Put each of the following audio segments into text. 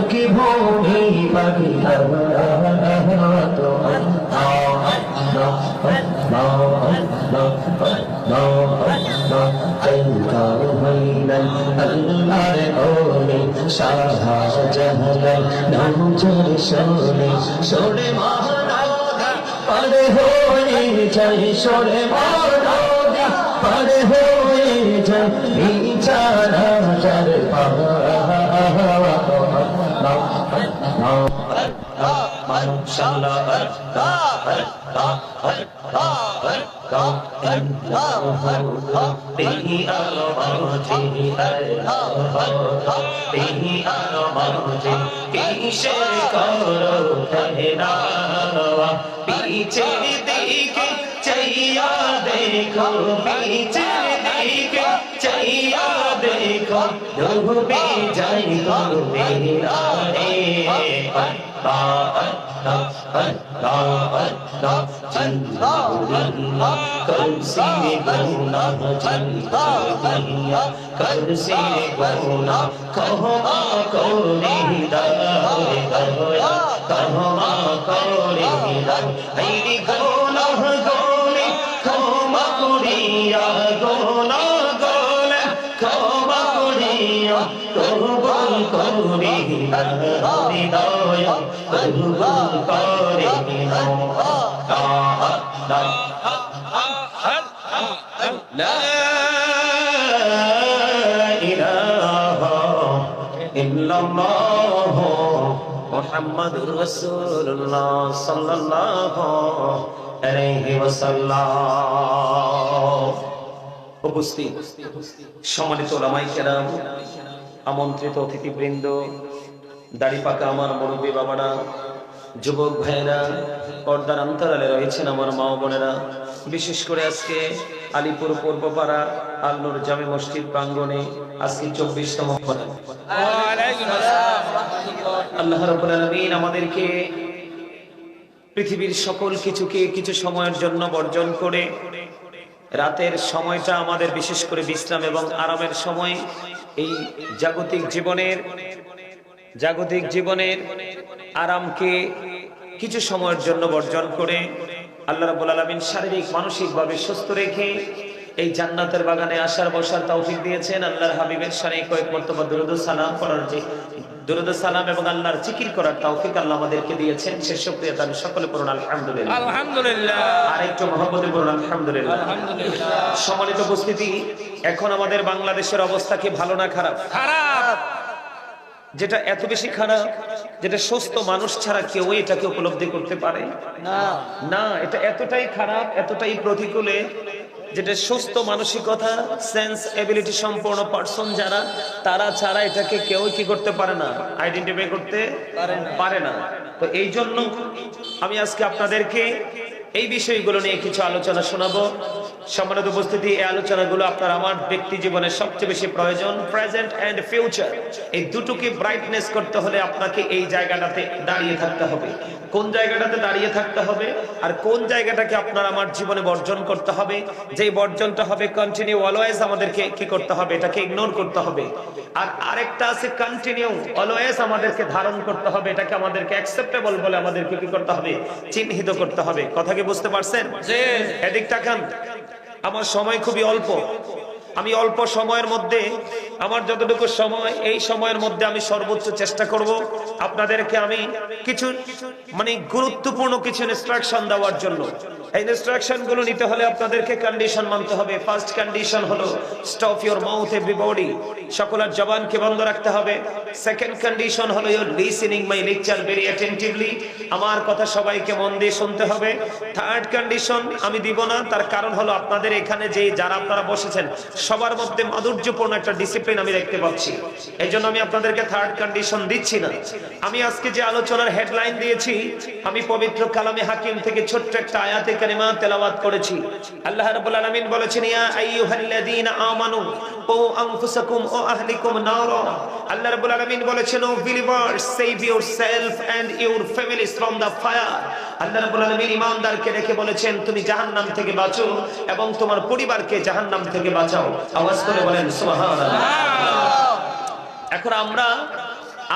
কি ভূমি পাখি সরে মহানদী পারে হয়ে যাই সরে মহানদী পারে হয়ে যাই বিছানা যার पीछे दिखे चैया देखो पीछे दिखे चैया देखो डूबे जाए तो मेरा रे करसी गुना करसी गुना कहमा कोरी दया कहमा कोरी हरी गुना गोले कहमा कोरिया गुना गोले कहमा कोरिया कबूल कोरी दया कबूल कोरी لا إله إلا الله محمد رسول الله صلى الله عليه وسلم উপস্থিত সম্মানিত ওলামায়ে কেরাম, আমন্ত্রিত অতিথিবৃন্দ, দাড়ি পাকা আমার মুরব্বী বাবারা, যুবক ভাইয়েরা, পর্দার অন্তরালে রয়েছেন আমার মা বোনেরা, বিশেষ করে আজকে আলিপুর পূর্বপাড়া আল নূর জামে মসজিদ প্রাঙ্গণে আজকে 24তম আল্লাহ রাব্বুল আলামিন আমাদেরকে পৃথিবীর সকল কিছুকে কিছু সময়ের জন্য বর্জন করে রাতের সময়টা আমাদের বিশেষ করে বিশ্রাম এবং আরামের সময়, এই জাগতিক জীবনের আরামকে কিছু সময়ের জন্য বর্জন করে আল্লাহ রাব্বুল আলামিন শারীরিক মানসিকভাবে সুস্থ রেখে এই জান্নাতের বাগানে আসার বসার তৌফিক দিয়েছেন। আল্লাহর হাবিবের শানে কয়েক মর্তবা দুরূদ ও সালাম পড়ার যে দুরূদ ও সালাম এবং আল্লাহর জিকির করার তৌফিক আল্লাহ আমাদেরকে দিয়েছেন। সে শুকরিয়া তার সকলে পড়ুন আলহামদুলিল্লাহ, আলহামদুলিল্লাহ, আর একটু মহব্বতে পড়ুন আলহামদুলিল্লাহ, আলহামদুলিল্লাহ। সম্মানিত উপস্থিতি, এখন আমাদের বাংলাদেশের অবস্থা কি ভালো না খারাপ? খারাপ। যেটা এত বেশি খারাপ, যেটা সুস্থ মানুষ ছাড়া কেউ এটাকে উপলব্ধি করতে পারে না। এটা এতটাই খারাপ, এতটাই প্রতিকূলে, যেটা সুস্থ মানসিকতা, সেন্স এবিলিটি সম্পন্ন পার্সন যারা, তারা ছাড়া এটাকে কেউ কি করতে পারে না, আইডেন্টিফাই করতে পারে না। তো এই জন্য আমি আজকে আপনাদেরকে এই বিষয়গুলো নিয়ে কিছু আলোচনা শোনাবো। সম্মানিত উপস্থিতি, এই আলোচনাগুলো আপনার আমার ব্যক্তি জীবনের সবচেয়ে বেশি প্রয়োজন। প্রেজেন্ট এন্ড ফিউচার, এই দুটোকে ব্রাইটনেস করতে হলে আপনাকে এই জায়গাটাতে দাঁড়িয়ে থাকতে হবে। কোন জায়গাটাতে দাঁড়িয়ে থাকতে হবে আর কোন জায়গাটাকে আপনার আমার জীবনে বর্জন করতে হবে, যেই বর্জনটা হবে কন্টিনিউ অলওয়েজ আমাদেরকে কি করতে হবে, এটাকে ইগনোর করতে হবে। আর আরেকটা আছে কন্টিনিউ অলওয়েজ আমাদেরকে ধারণ করতে হবে, এটাকে আমাদেরকে অ্যাকসেপ্টেবল বলে আমাদেরকে কি করতে হবে, চিহ্নিত করতে হবে। কথা কি বুঝতে পারছেন? এদিক তাকান, আমার সময় খুবই অল্প। আমি অল্প সময়ের মধ্যে, আমার যতটুকু সময়, এই সময়ের মধ্যে আমি সর্বোচ্চ চেষ্টা করব আপনাদেরকে আমি কিছু গুরুত্বপূর্ণ কিছু ইনস্ট্রাকশন দেওয়ার জন্য। এই ইনস্ট্রাকশন গুলো নিতে হলে আপনাদেরকে কন্ডিশন মানতে হবে। ফার্স্ট কন্ডিশন হলো স্টপ ইওর মাউথ এভরিবডি, সকলের জবানকে বন্ধ রাখতে হবে। সেকেন্ড কন্ডিশন হলো you listening my lecture very attentively, আমার কথা সবাইকে মন দিয়ে শুনতে হবে। থার্ড কন্ডিশন আমি দিব না, তার কারণ হলো আপনাদের এখানে যে যারা আপনারা বসেছেন সবার মধ্যে মাধুর্যপূর্ণ একটা ডিসিপ্লিন আমি দেখতে পাচ্ছি। এই জন্য আমি আপনাদেরকে থার্ড কন্ডিশন দিচ্ছি না। আমি আজকে যে আলোচনার হেডলাইন দিয়েছি, আমি পবিত্র কালামে হাকিম থেকে ছোট্ট একটা আয়াতে কারিমা তেলাওয়াত করেছি। আল্লাহ রাব্বুল আলামিন বলেছেন, ইয়া আইয়ুহাল্লাযীনা আমানু ও আনফুসাকুম ও আহলিকুম নারা। আল্লাহ রাব্বুল আলামিন বলেছেন, O believers, save yourself and your families from the fire. আল্লাহ রাব্বুল আলামিন ঈমানদারকে রেখে বলেছেন, তুমি জাহান্নাম থেকে বাঁচো এবং তোমার পরিবারকে জাহান্নাম থেকে বাঁচাও। আওয়াজ করে বলেন সুবহানাল্লাহ। এখন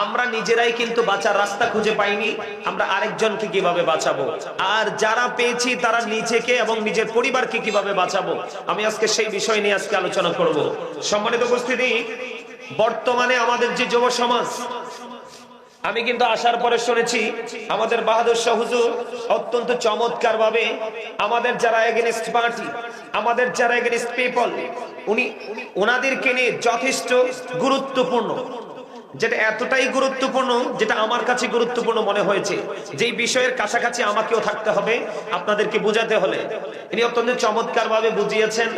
আমরা নিজেরাই কিন্তু বাঁচার রাস্তা খুঁজে পাইনি, আমরা আরেকজনকে কিভাবে বাঁচাবো, আর যারা পেয়েছি তারা নিজেকে এবং নিজের পরিবারকে কিভাবে বাঁচাবো, আমি আজকে সেই বিষয় নিয়ে আজকে আলোচনা করব। সম্মানিত উপস্থিতি, বর্তমানে আমাদের যে যুব সমাজ, আমি কিন্তু আসার পরে শুনেছি আমাদের বাহাদুর শাহ হুজুর অত্যন্ত চমৎকার ভাবে আমাদের যারা এগেইনস্ট পার্টি, আমাদের যারা এগেইনস্ট পিপল, ওনাদেরকে নিয়ে যথেষ্ট গুরুত্বপূর্ণ, যেটা এতটাই গুরুত্বপূর্ণ, যেটা আমার কাছে গুরুত্বপূর্ণ মনে হয়েছে, যেই বিষয়ের কাছাকাছি আমাকেও থাকতে হবে আপনাদেরকে বুঝাতে হলে। ইনি অত্যন্ত চমৎকার ভাবে বুঝিয়েছেন।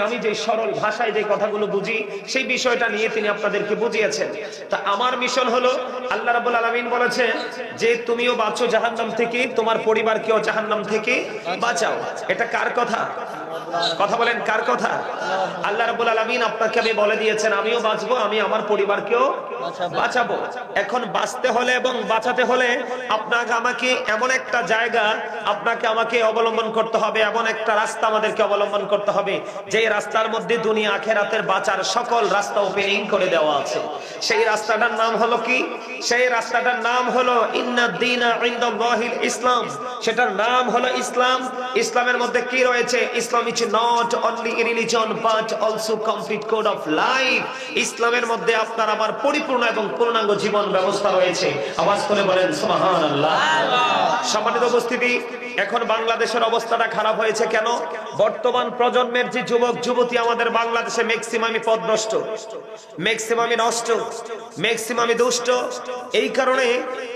আমি যে সরল ভাষায় যে কথাগুলো বুঝি সেই বিষয়টা নিয়ে তিনি আপনাদেরকে বুঝিয়েছেন। তা আমার মিশন হলো, আল্লাহ রাব্বুল আলামিন বলেছেন যে তুমিও বাঁচো জাহান্নাম থেকে, তোমার পরিবারকেও জাহান্নাম থেকে বাঁচাও। এটা কার কথা? কথা বলেন, কার কথা? আল্লাহ রাব্বুল আলামিন আপনাকে আমি বলে দিয়েছেন, আমিও বাঁচবো, আমি আমার পরিবারকেও বাঁচাবো। এখন বাঁচতে হলে এবং বাঁচাতে হলে আপনাকে আমাকে এমন একটা জায়গা, আপনাকে আমাকে অবলম্বন করতে হবে, এমন একটা রাস্তা আমাদেরকে অবলম্বন করতে হবে যে রাস্তার মধ্যে দুনিয়া আখিরাতের বাঁচার সকল রাস্তা ওপেনিং করে দেওয়া আছে। সেই রাস্তাটার নাম হলো কি? সেই রাস্তাটার নাম হলো ইন্নাদ দীনা ইনদাল্লাহিল ইসলাম। সেটার নাম হলো ইসলাম। ইসলামের মধ্যে কি রয়েছে? ইসলাম is not only a religion but also complete code of life. ইসলামের মধ্যে আপনার আমার পরিপূর্ণ এবং পূর্ণাঙ্গ জীবন ব্যবস্থা রয়েছে। আওয়াজ করে বলেন সুবহানাল্লাহ। সম্মানিত উপস্থিতি, এখন বাংলাদেশের অবস্থাটা খারাপ হয়েছে কেন? বর্তমান প্রজন্মের যে যুবক যুবতী আমাদের বাংলাদেশে ম্যাক্সিমামই পথভ্রষ্ট, ম্যাক্সিমামই নষ্ট, ম্যাক্সিমামই দুষ্ট। এই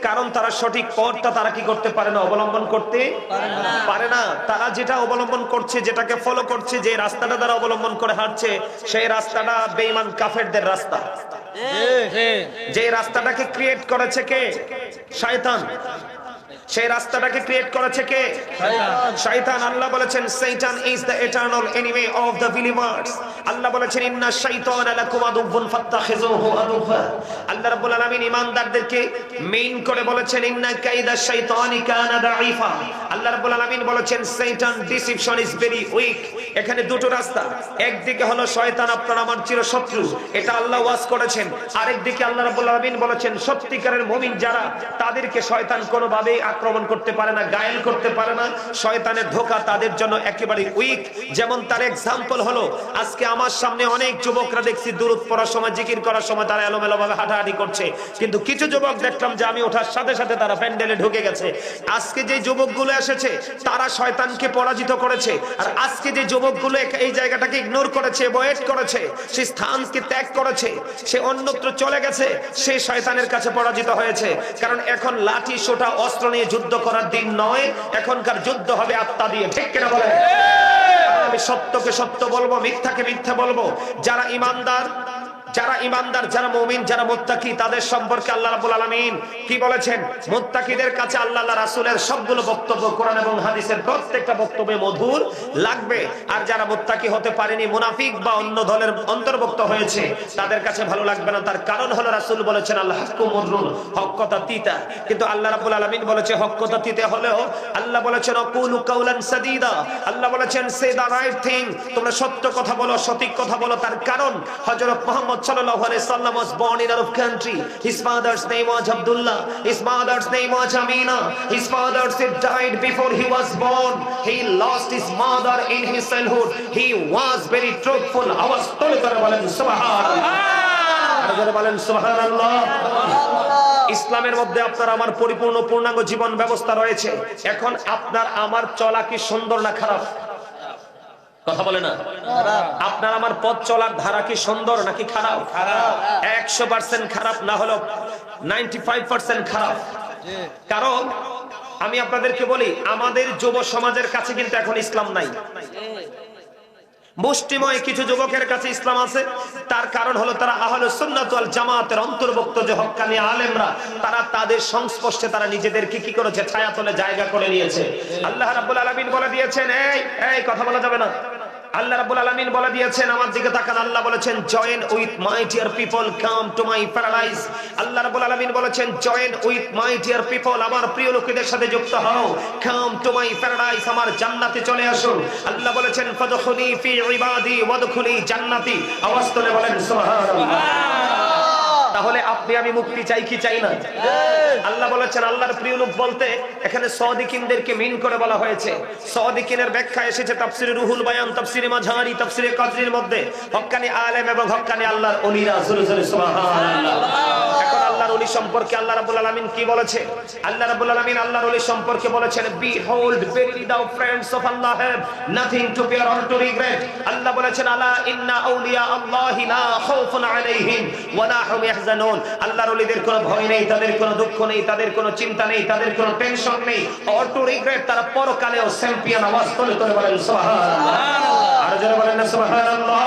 কারণ তারা সঠিক পথটা তারা কি করতে পারে না, অবলম্বন করতে পারে না। তারা যেটা অবলম্বন করছে, যেটাকে ফলো করছে, যে রাস্তাটা তারা অবলম্বন করে হাঁটছে, সেই রাস্তাটা বেঈমান কাফেরদের রাস্তা। যে রাস্তাটাকে ক্রিয়েট করেছে কে? শয়তান। সেই রাস্তাটাকে ক্রিয়েট করেছে কে? শয়তান। আল্লাহ বলেছেন Satan is the eternal enemy of the believers. আল্লাহ বলেছেন ইন্না শাইতানা লাকুম আদুউন ফাত্তাখিযুহু আদুওয়া। আল্লাহ রাব্বুল আলামিন ঈমানদারদেরকে মেইন করে বলেছেন ইন্না কাইদা শাইতানি কানা দাঈফা। আল্লাহ রাব্বুল আলামিন বলেছেন Satan deception is very weak. এখানে দুটো রাস্তা, একদিকে হলো শয়তান আপনার আমার চিরশত্রু, এটা আল্লাহ ওয়াজ করেছেন। আরেকদিকে আল্লাহ রাব্বুল আলামিন বলেছেন সত্যিকারের মুমিন যারা, তাদেরকে শয়তান কোনোভাবেই আক্রমণ করতে পারে না, গায়েল করতে পারে না। শয়তানের ধোঁকা তাদের জন্য একেবারে উইক। যেমন তার এক্সাম্পল হলো, আজকে আমার সামনে অনেক যুবকরা দেখছি দুরূদ পড়ার সময়, জিকির করার সময় তারা এলোমেলো ভাবে হাঁটাহাঁটি করছে, কিন্তু কিছু যুবক দেখলাম যে আমি ওঠার সাথে সাথে তারা প্যান্ডেলে ঢুকে গেছে। আজকে যে যুবকগুলো এসেছে তারা শয়তানকে পরাজিত করেছে, আর আজকে যে যুবকগুলো এই জায়গাটাকে ইগনোর করেছে, অ্যাভয়েড করেছে, সেই স্থানকে ত্যাগ করেছে, সে অন্যত্র চলে গেছে, সে শয়তানের কাছে পরাজিত হয়েছে। কারণ এখন লাঠি সোটা অস্ত্র নিয়ে যুদ্ধ করার দিন নয়, এখনকার যুদ্ধ হবে আত্মা দিয়ে। ঠিক কিনা বলেন? আমি সত্যকে সত্য বলবো, মিথ্যাকে মিথ্যা বলবো। যারা ঈমানদার, যারা মুমিন, যারা মুত্তাকি, তাদের সম্পর্কে আল্লাহ রাব্বুল আলামিন কি বলেছেন? মুত্তাকিদের কাছে আল্লাহ রাসূলের সবগুলো বক্তব্য, কোরআন এবং হাদিসের প্রত্যেকটা বক্তব্যে মধুর লাগবে। আর যারা মুত্তাকি হতে পারেনি, মুনাফিক বা অন্য দলের অন্তর্ভুক্ত হয়েছে, তাদের কাছে ভালো লাগবে না। তার কারণ হলো রাসূল বলেছেন আল হাক্কু মুররুন, হক কথা তিতা। কিন্তু আল্লাহ রাব্বুল আলামিন বলেছে হক কথা তিতা হলেও আল্লাহ বলেছেন আকুলু কাউলান সাদীদা। আল্লাহ বলেছেন সে দা রাইট থিং, তোমরা সত্য কথা বলো, সঠিক কথা বলো। তার কারণ হযরত Muhammad sallallahu alaihi wasallam was born in Arab country. His father's name was Abdullah, his mother's name was Amina. His father died before he was born. He lost his mother in his childhood. He was very truthful. আওয়াজ তুলে করে বলেন সুবহানাল্লাহ। আর জোরে বলেন সুবহানাল্লাহ। ইসলামের মধ্যে আপনার আমার পরিপূর্ণ পূর্ণাঙ্গ জীবন ব্যবস্থা রয়েছে। এখন আপনার আমার চলা কি সুন্দর না খারাপ? কথা বলে না? আপনার আমার পথ চলার ধারা কি সুন্দর নাকি খারাপ? 100% খারাপ, না হলো 95% খারাপ। কারণ আমি আপনাদেরকে বলি, আমাদের যুব সমাজের কাছে কিন্তু এখন ইসলাম নাই। মুষ্টিময় কিছু যুবকের কাছে ইসলাম আছে, তার কারণ হলো তারা আহলুস সুন্নাত ওয়াল জামাতের অন্তর্ভুক্ত যে হক্কানি আলেমরা, তারা তাদের সংস্পর্শে তারা নিজেদেরকে কি করেছে, ছায়াতলে জায়গা করে নিয়েছে। আল্লাহ রাব্বুল আলামিন বলে দিয়েছেন, এই কথা বলা যাবে না। আল্লাহ রাব্বুল আলামিন বলে দিয়েছেন, আমার দিকে তাকান, আল্লাহ বলেছেন join with my dear people, come to my paradise. আল্লাহ রাব্বুল আলামিন বলেছেন join with my dear people, আমার প্রিয় লোকেদের সাথে যুক্ত হও, কাম টু মাই প্যারাডাইস, আমার জান্নাতে চলে আসো। আল্লাহ বলেছেন ফাদখুলি ফি ইবাদি ওয়াদখুলি জান্নাতি। আওয়াজ তুলে বলেন সুবহানাল্লাহ। তাহলে আপনি আমি মুক্তি চাই কি চাই না? আল্লাহ বলেছেন, আল্লাহর প্রিয় লোক বলতে এখানে সাদিকিনদেরকে মিন করে বলা হয়েছে। সাদিকিনের ব্যাখ্যা এসেছে তাফসীরে রুহুল বায়ান, তাফসীরে মাঝারি, তাফসীরে কাদরির মধ্যে। হক্কানি আলেম এবং হক্কানি আল্লাহর ওলিরা, জোরে জোরে সুবহানাল্লাহ। এখন আল্লাহর ওলি সম্পর্কে আল্লাহ রাব্বুল আলামিন কি বলেছে? আল্লাহ রাব্বুল আলামিন আল্লাহর ওলি সম্পর্কে বলেছেন, behold verily thou friends of Allah have nothing to fear or to regret। আল্লাহ বলেছেন, আলা ইন্না আউলিয়া আল্লাহি লা খাউফুন আলাইহিম ওয়া লা হুম ইয়াহজানুন। আল্লাহর ওলিদের কোনো ভয় নেই, তাদের কোনো দুঃখ নেই, তাদের কোনো চিন্তা নেই, তাদের কোনো টেনশন নেই, or to regret। তারা পরকালেও চ্যাম্পিয়ন। আওয়াজ তুলে তুলে বলেন সুবহানাল্লাহ। আর যারা বলেন না সুবহানাল্লাহ,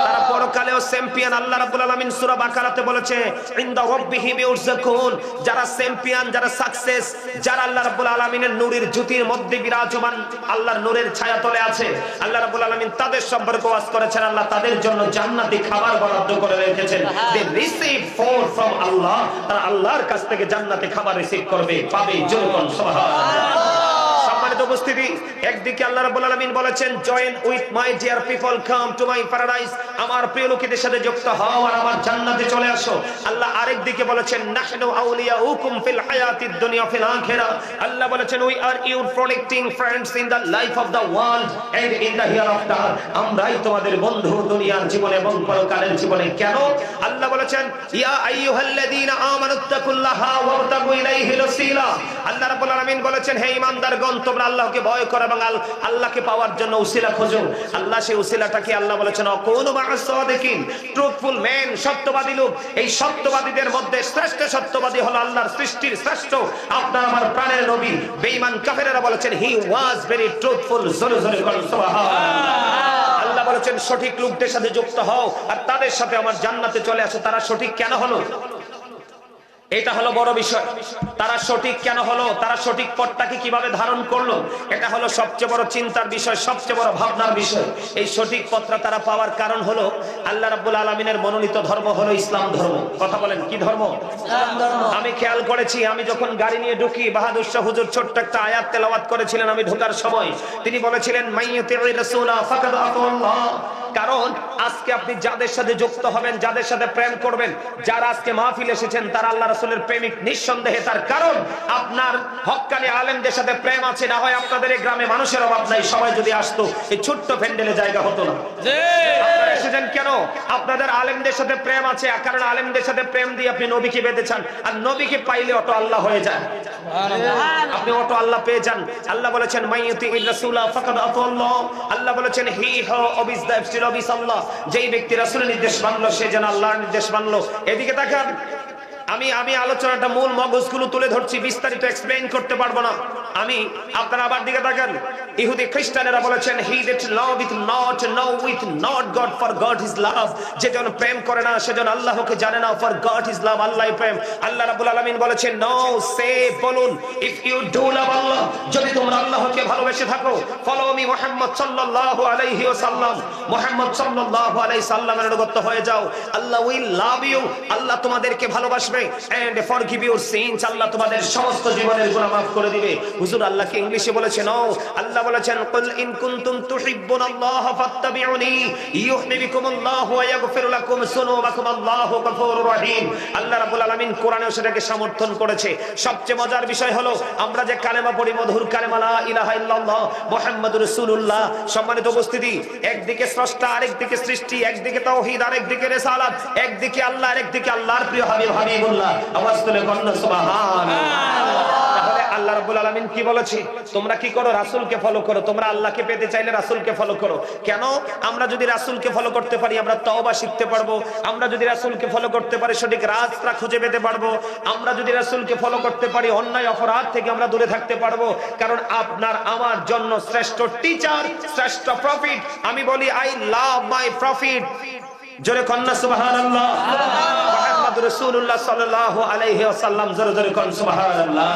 তারা পরকালেও চ্যাম্পিয়ন। আল্লাহ রাব্বুল আলামিন সূরা বাকারাতে বলেছে, ইনদা রাব্বিহিম ইউরযাকুন। যারা চ্যাম্পিয়ন, যারা সাকসেস, যারা আল্লাহ রাব্বুল আলামিনের নূরের জ্যোতির মধ্যে বিরাজমান, আল্লাহর নূরের ছায়াতলে আছে, আল্লাহ রাব্বুল আলামিন তাদের সম্পর্কে ওয়াজ করেছেন, আল্লাহ তাদের জন্য জান্নাতি খাবার বরাদ্দ করে রেখেছেন। দে রিসিভ ফুড ফ্রম আল্লাহ। তারা আল্লাহর কাছ থেকে জান্নাতি খাবার রিসিভ করবে, পাবে। জোরে বলুন সুবহানাল্লাহ। সম্মানিত উপস্থিতি, একদিকে আল্লাহ রাব্বুল আলামিন বলেছেন join with my dear people, come to my paradise, আমার প্রিয় লোকেদের সাথে যুক্ত হও আর আমার জান্নাতে চলে আসো। আল্লাহ আরেকদিকে বলেছেন নাহনু আউলিয়াউকুম ফিল হায়াতিদ দুনিয়া ফিল আখিরাহ। আল্লাহ বলেছেন we are your protecting friends in the life of the world and in the hereafter. আমরাই তোমাদের বন্ধু দুনিয়ার জীবনে এবং পরকালের জীবনে। কেন? আল্লাহ বলেছেন ইয়া আইয়ুহাল্লাযীনা আমানুত্তাকুল্লাহা ওয়াবতাগু ইলাইহিল ওসিলা। আল্লাহ রাব্বুল আলামিন বলেছেন, হে ঈমানদারগণ, তোমরা আল্লাহকে ভয় করো এবং আল্লাহকে পাওয়ার জন্য উসিলা খোঁজো। আল্লাহ সেই উসিলাটাকে আল্লাহ বলেছেন অকুনু মা'আস সাদিকিন, ট্রুথফুল ম্যান, সত্যবাদী লোক। এই সত্যবাদীদের মধ্যে শ্রেষ্ঠ সত্যবাদী হলো আল্লাহর সৃষ্টির শ্রেষ্ঠ আপনার আমার প্রাণের নবী। বেঈমান কাফেররা বলেছেন হি ওয়াজ ভেরি ট্রুথফুল। জোরে জোরে বলুন সুবহানাল্লাহ। আল্লাহ বলেছেন সঠিক লোকদের সাথে যুক্ত হও আর তাদের সাথে আমার জান্নাতে চলে আসো। তারা সঠিক কেন হলো? এটা হলো বড় বিষয়। তারা সঠিক কেন হলো? তারা সঠিক পথটাকে কিভাবে ধারণ করলো? এটা হলো সবচেয়ে বড় চিন্তার বিষয়, সবচেয়ে বড় ভাবনার বিষয়। এই সঠিক পথটা তারা পাওয়ার কারণ হলো আল্লাহ রাব্বুল আলামিনের মনোনীত ধর্ম হলো ইসলাম ধর্ম। কথা বলেন, কি ধর্ম? ইসলাম ধর্ম। আমি খেয়াল করেছি, আমি যখন গাড়ি নিয়ে ঢুকি, বাহাদুর শাহ হুজুর ছোট্ট একটা আয়াত তেলাওয়াত করেছিলেন আমি ঢোকার সময়। তিনি বলেছিলেন মাইয়াতির রাসূলা ফাকাদ আতাল্লাহ। কারণ আজকে আপনি যাদের সাথে যুক্ত হবেন, যাদের সাথে প্রেম করবেন, যারা আজকে মাহফিল এসেছেন, তারা আল্লাহ রাসূলের প্রেমিক নিঃসন্দেহে। তার কারণ আপনার হক্কানি আলেমদের সাথে প্রেম আছে। না হয় আপনাদের এই গ্রামে মানুষের অভাব নাই, সবাই যদি আসতো এই ছোট্ট প্যান্ডেলে জায়গা হতো না। আপনারা এসেছেন কেন? আপনাদের আলেমদের সাথে প্রেম আছে, কারণ আলেমদের সাথে প্রেম দিয়ে আপনি নবীকে পেতে চান, আর নবীকে পাইলে অটো আল্লাহ হয়ে যায়। আপনি অটো আল্লাহ পেয়ে যান। আল্লাহ বলেছেন মাইয়াতির রাসূলা ফাকাদ আতাল্লাহ। আল্লাহ বলেছেন হি হু অবিস দ্য অবিস আল্লাহ। যেই ব্যক্তি রাসূলের নির্দেশ মানলো সে যেন আল্লাহর নির্দেশ মানলো। এদিকে তাকান, আমি আলোচনাটা মূল মগজগুলো তুলে ধরছি, বিস্তারিত এক্সপ্লেইন করতে পারবো না আমি। আপনারা আবার দিকে তাকান, ইহুদি খ্রিস্টানেরা বলেছেন he that loveth not knoweth not God, for God is love। যেজন প্রেম করে না সেজন আল্লাহকে জানে না, for God is love, আল্লাহই প্রেম। আল্লাহ রাব্বুল আলামিন বলেছেন নো, সে বলুন, ইফ ইউ ডু লাভ আল্লাহ, যদি তোমরা আল্লাহকে ভালোবেসে থাকো, ফলো মি মুহাম্মদ সাল্লাল্লাহু আলাইহি ওয়াসাল্লাম, মুহাম্মদ সাল্লাল্লাহু আলাইহি সাল্লামের অনুগত হয়ে যাও, আল্লাহ উইল লাভ ইউ, আল্লাহ তোমাদেরকে ভালোবাসবে, and forgive your sins, আল্লাহ তোমাদের সমস্ত জীবনের গুনাহ মাফ করে দিবে। হুজুর আল্লাহকে ইংলিশে বলেছেন ও, আল্লাহ বলেছেন কুল ইন কুনতুম তুহিব্বুনাল্লাহ ফাত্তাবিউনি ইউহিব্বুকুমুল্লাহু ওয়া ইয়াগফির লাকুম যুনুবাকুম, আল্লাহু গফুরুর রহিম। আল্লাহ রাব্বুল আলামিন কোরআনেও সেটাকে সমর্থন করেছে। সবচেয়ে মজার বিষয় হলো আমরা যে কালেমা পড়ি, মধুর কালেমা লা ইলাহা ইল্লাল্লাহ মুহাম্মাদুর রাসূলুল্লাহ। সম্মানিত উপস্থিতি, একদিকে স্রষ্টা, আরেকদিকে সৃষ্টি, একদিকে তাওহীদ, আরেকদিকে রিসালাত, একদিকে আল্লাহ, আরেকদিকে আল্লাহর প্রিয় হাবিব হাবিবুল্লাহ। আওয়াজ তুলে বলুন সুবহানাল্লাহ। তাহলে আল্লাহ রাব্বুল আলামিন কি বলেছে? তোমরা কি করো? রাসূলকে ফলো করো। তোমরা আল্লাহকে পেতে চাইলে রাসূলকে ফলো করো। কেন? আমরা যদি রাসূলকে ফলো করতে পারি আমরা তওবা শিখতে পারবো। আমরা যদি রাসূলকে ফলো করতে পারি সঠিক রাস্তা খুঁজে পেতে পারবো। আমরা যদি রাসূলকে ফলো করতে পারি অন্যায় অপরাধ থেকে আমরা দূরে থাকতে পারবো। কারণ আপনার আমার জন্য শ্রেষ্ঠ টিচার, শ্রেষ্ঠ প্রফিট, আমি বলি আই লাভ মাই প্রফিট। জোরে কন্না সুবহানাল্লাহ। মুহাম্মদুর রাসূলুল্লাহ সাল্লাল্লাহু আলাইহি ওয়াসাল্লাম, জোরে জোরে কোন সুবহানাল্লাহ।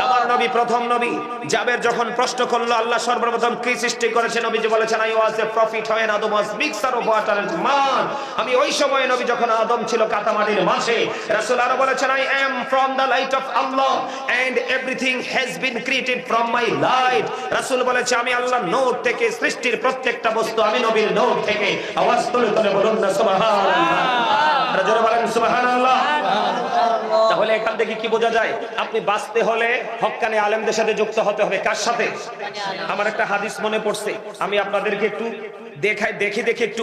আমার নবী প্রথম নবী। জাবের যখন প্রশ্ন করলো আল্লাহ সর্বপ্রথম কি সৃষ্টি করেছে, নবীজি বলেছেন I was A profit when Adam was mixture of water and man। আমি ওই সময় নবী যখন আদম ছিল কাটামাটির মাঝে। রাসূল আরো বলেছেন I am from the light of আল্লাহ and everything has been created from my light. রাসূল বলেছে আমি আল্লাহর নূর থেকে, সৃষ্টির প্রত্যেকটা বস্তু আমি নবীর নূর থেকে। আওয়াজ তুলে তুলে বলুন না সুবহানাল্লাহ। জোরে বলেন সুবহানাল্লাহ। তাহলে এখান থেকে কি বোঝা যায়? আপনি বাঁচতে হলে হক্কানি আলেমদের সাথে যুক্ত হতে হবে। কার সাথে? আমার একটা হাদিস মনে পড়ছে, আমি আপনাদেরকে একটু দেখে একটু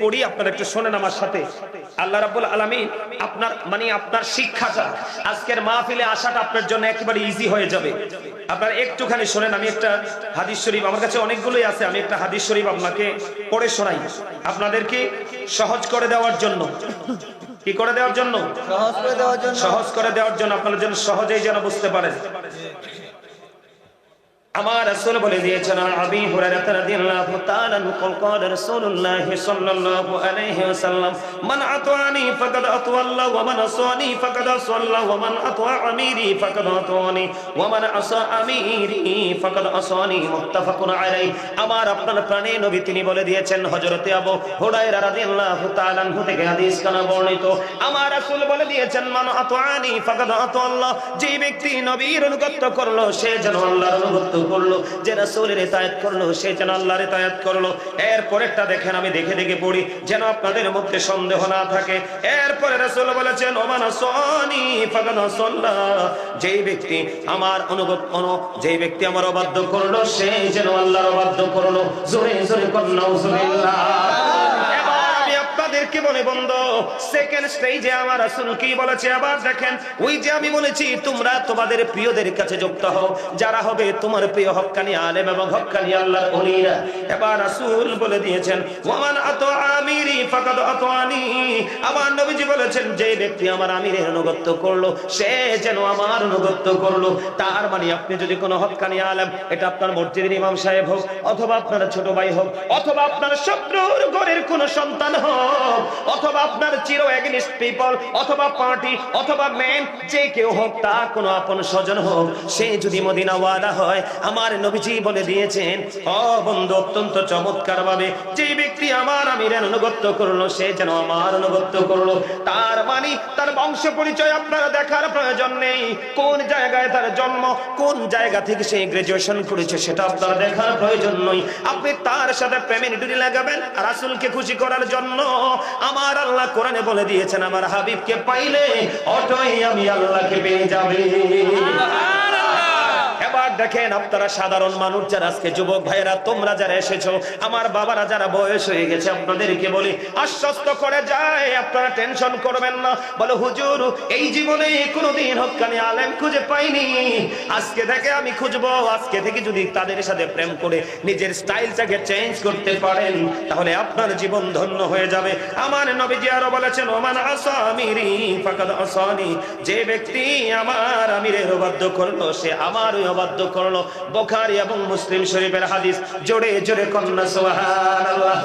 পড়ি, আপনারা একটু শোনেন আমার সাথে। আল্লাহ রাব্বুল আলামিন আপনার শিক্ষাটা, আজকের মাহফিলে আসাটা আপনার জন্য একেবারে ইজি হয়ে যাবে। আপনারা একটুখানি শোনেন। আমি একটা হাদিস শরীফ, আমার কাছে অনেকগুলোই আছে, আমি একটা হাদিস শরীফ আপনাকে পড়ে শোনাই, আপনাদেরকে সহজ করে দেওয়ার জন্য। কি করে দেওয়ার জন্য? সহজ করে দেওয়ার জন্য, আপনাদের জন্য সহজেই যেন বুঝতে পারেন। আমার রাসূল বলে দিয়েছেন আবি হুরায়রা রাদিয়াল্লাহু তাআলা আনহু قال رسول الله صلى الله عليه وسلم من اطاعني فقد اطاع الله ومن عصاني فقد عصى الله ومن اطاع اميري فقد اطاعني ومن عصى اميري فقد عصاني متفق عليه। আমার আপনার প্রাণে নবী তিনি বলে দিয়েছেন, হযরতে আবু হুরায়রা রাদিয়াল্লাহু তাআলা আনহু থেকে হাদিস কানা বর্ণিত। আমার রাসূল বলে দিয়েছেন মান আতাআনি ফাকাদ আতা আল্লাহ, যে ব্যক্তি নবীর অনুগত করলো সে যেন আল্লাহর অনুগত করলো, যে রাসূলের ইতায়াত করলো সে যেন আল্লাহর ইতায়াত করলো। এরপরেরটা দেখেন, আমি দেখে দেখে পড়ি যেন আপনাদের মধ্যে সন্দেহ না থাকে। এরপরে রাসূল বলেছেন ওমান আসানি ফাকাদ আসাল্লাহ, যেই ব্যক্তি আমার যেই ব্যক্তি আমার অবাধ্য করলো সে যেন আল্লাহর অবাধ্য করলো। জোরে জোরে কোন নাউজুবিল্লাহ। কি বলে বন্ধু, সেকেন্ড স্টেজে আমার রাসূল কি বলেছে আবার দেখেন। ওই যে আমি বলেছি তোমরা তোমাদের প্রিয়দের কাছে যুক্ত হও, যারা হবে তোমার প্রিয় হক্কানি আলেম এবং হক্কানি আল্লাহর ওলিরা। এবার রাসূল বলে দিয়েছেন ওয়ামান আতা আমিরি ফাকাদ আতানি, আমার নবীজি বলেছেন যে ব্যক্তি আমার আমিরের আনুগত্য করলো সে যেন আমার আনুগত্য করলো। তার মানে আপনি যদি কোনো হক্কানি আলেম, এটা আপনার মসজিদের ইমাম সাহেব হোক, অথবা আপনার ছোট ভাই হোক, অথবা আপনার শত্রুর ঘরের কোনো সন্তান হোক, অথবা আপনার চির এগেইনস্ট পিপল, অথবা পার্টি, অথবা ম্যান, যে কেউ হোক, তার কোনো আপন স্বজন হোক, সে যদি মদিনাওয়ালা হয়, আমার নবীজি বলে দিয়েছেন ও বন্ধু অত্যন্ত চমৎকার ভাবে যে ব্যক্তি আমার আমিরের আনুগত্য করলো সে যেন আমার আনুগত্য করলো। তার মানে তার বংশ পরিচয় আপনারা দেখার প্রয়োজন নেই, কোন জায়গায় তার জন্ম, কোন জায়গা থেকে সে গ্রাজুয়েশন করেছে সেটা আপনারা দেখার প্রয়োজন নয়। আপনি তার সাথে প্রেমের ডুরি লাগাবেন রাসূলকে খুশি করার জন্য। আমার আল্লাহ কোরআনে বলে দিয়েছেন আমার হাবিবকে পাইলে অটোই আমি আল্লাহকে পেয়ে যাবে। এবার দেখেন আপনারা সাধারণ মানুষ যারা আজকে যুবক ভাইয়েরা তোমরা যারা এসেছো, আমার বাবারা যারা বয়স হয়ে গেছে, আপনাদেরকে বলি আশ্বস্ত করে যায় আপনারা টেনশন করবেন না। বলো হুজুর এই জীবনে কোনোদিন হক্কানি আলেম খুঁজে পাইনি, আজকে থেকে আমি খুঁজবো। আজকে থেকে যদি তাদের সাথে প্রেম করে নিজের স্টাইলটাকে চেঞ্জ করতে পারেন তাহলে আপনার জীবন ধন্য হয়ে যাবে। আমার নবীজি আরো বলেছেন ওমান আসা আমিরি ফাকাদ আসানি, যে ব্যক্তি আমার আমিরের অবাধ্য করলো সে আমারই অবাধ্য করলো। বুখারী এবং মুসলিম শরীফের হাদিস। জোরে জোরে কন্না সুবহানাল্লাহ।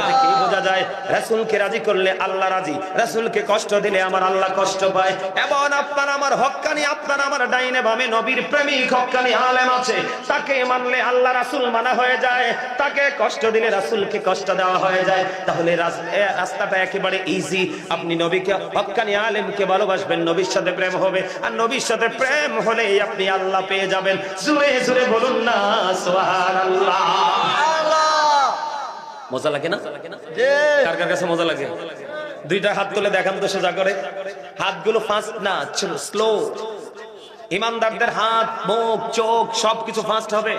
এতে কি বোঝা যায়? রাসূলকে রাজি করলে আল্লাহ রাজি, রাসূলকে কষ্ট দিলে আমার আল্লাহ কষ্ট পায়। এবং আপনার আমার হক্কানি, আপনার আমার ডাইনে বামে নবীর প্রেমিক হক্কানি আলেম আছে, তাকে মানলে আল্লাহ রাসূল মানা হয়ে যায়, তাকে কষ্ট দিলে রাসূলকে কষ্ট দেওয়া হয়ে যায়। তাহলে রাস্তাটা একেবারে ইজি। আপনি নবীকে হক্কানি আলেমকে ভালোবাসবেন, নবীর সাথে প্রেম হবে, আর নবীর সাথে প্রেম হলে আপনি আল্লাহ পেয়ে যাবেন। জোরে জোরে বলুন না সুবহানাল্লাহ। মজা লাগে না? কার কার কাছে মজা লাগে? দুইটা হাত তুলে দেখান তো সোজা করে। হাতগুলো ফাস্ট না, স্লো। ইমানদারদের হাত, মুখ, চোখ সবকিছু ফাস্ট হবে।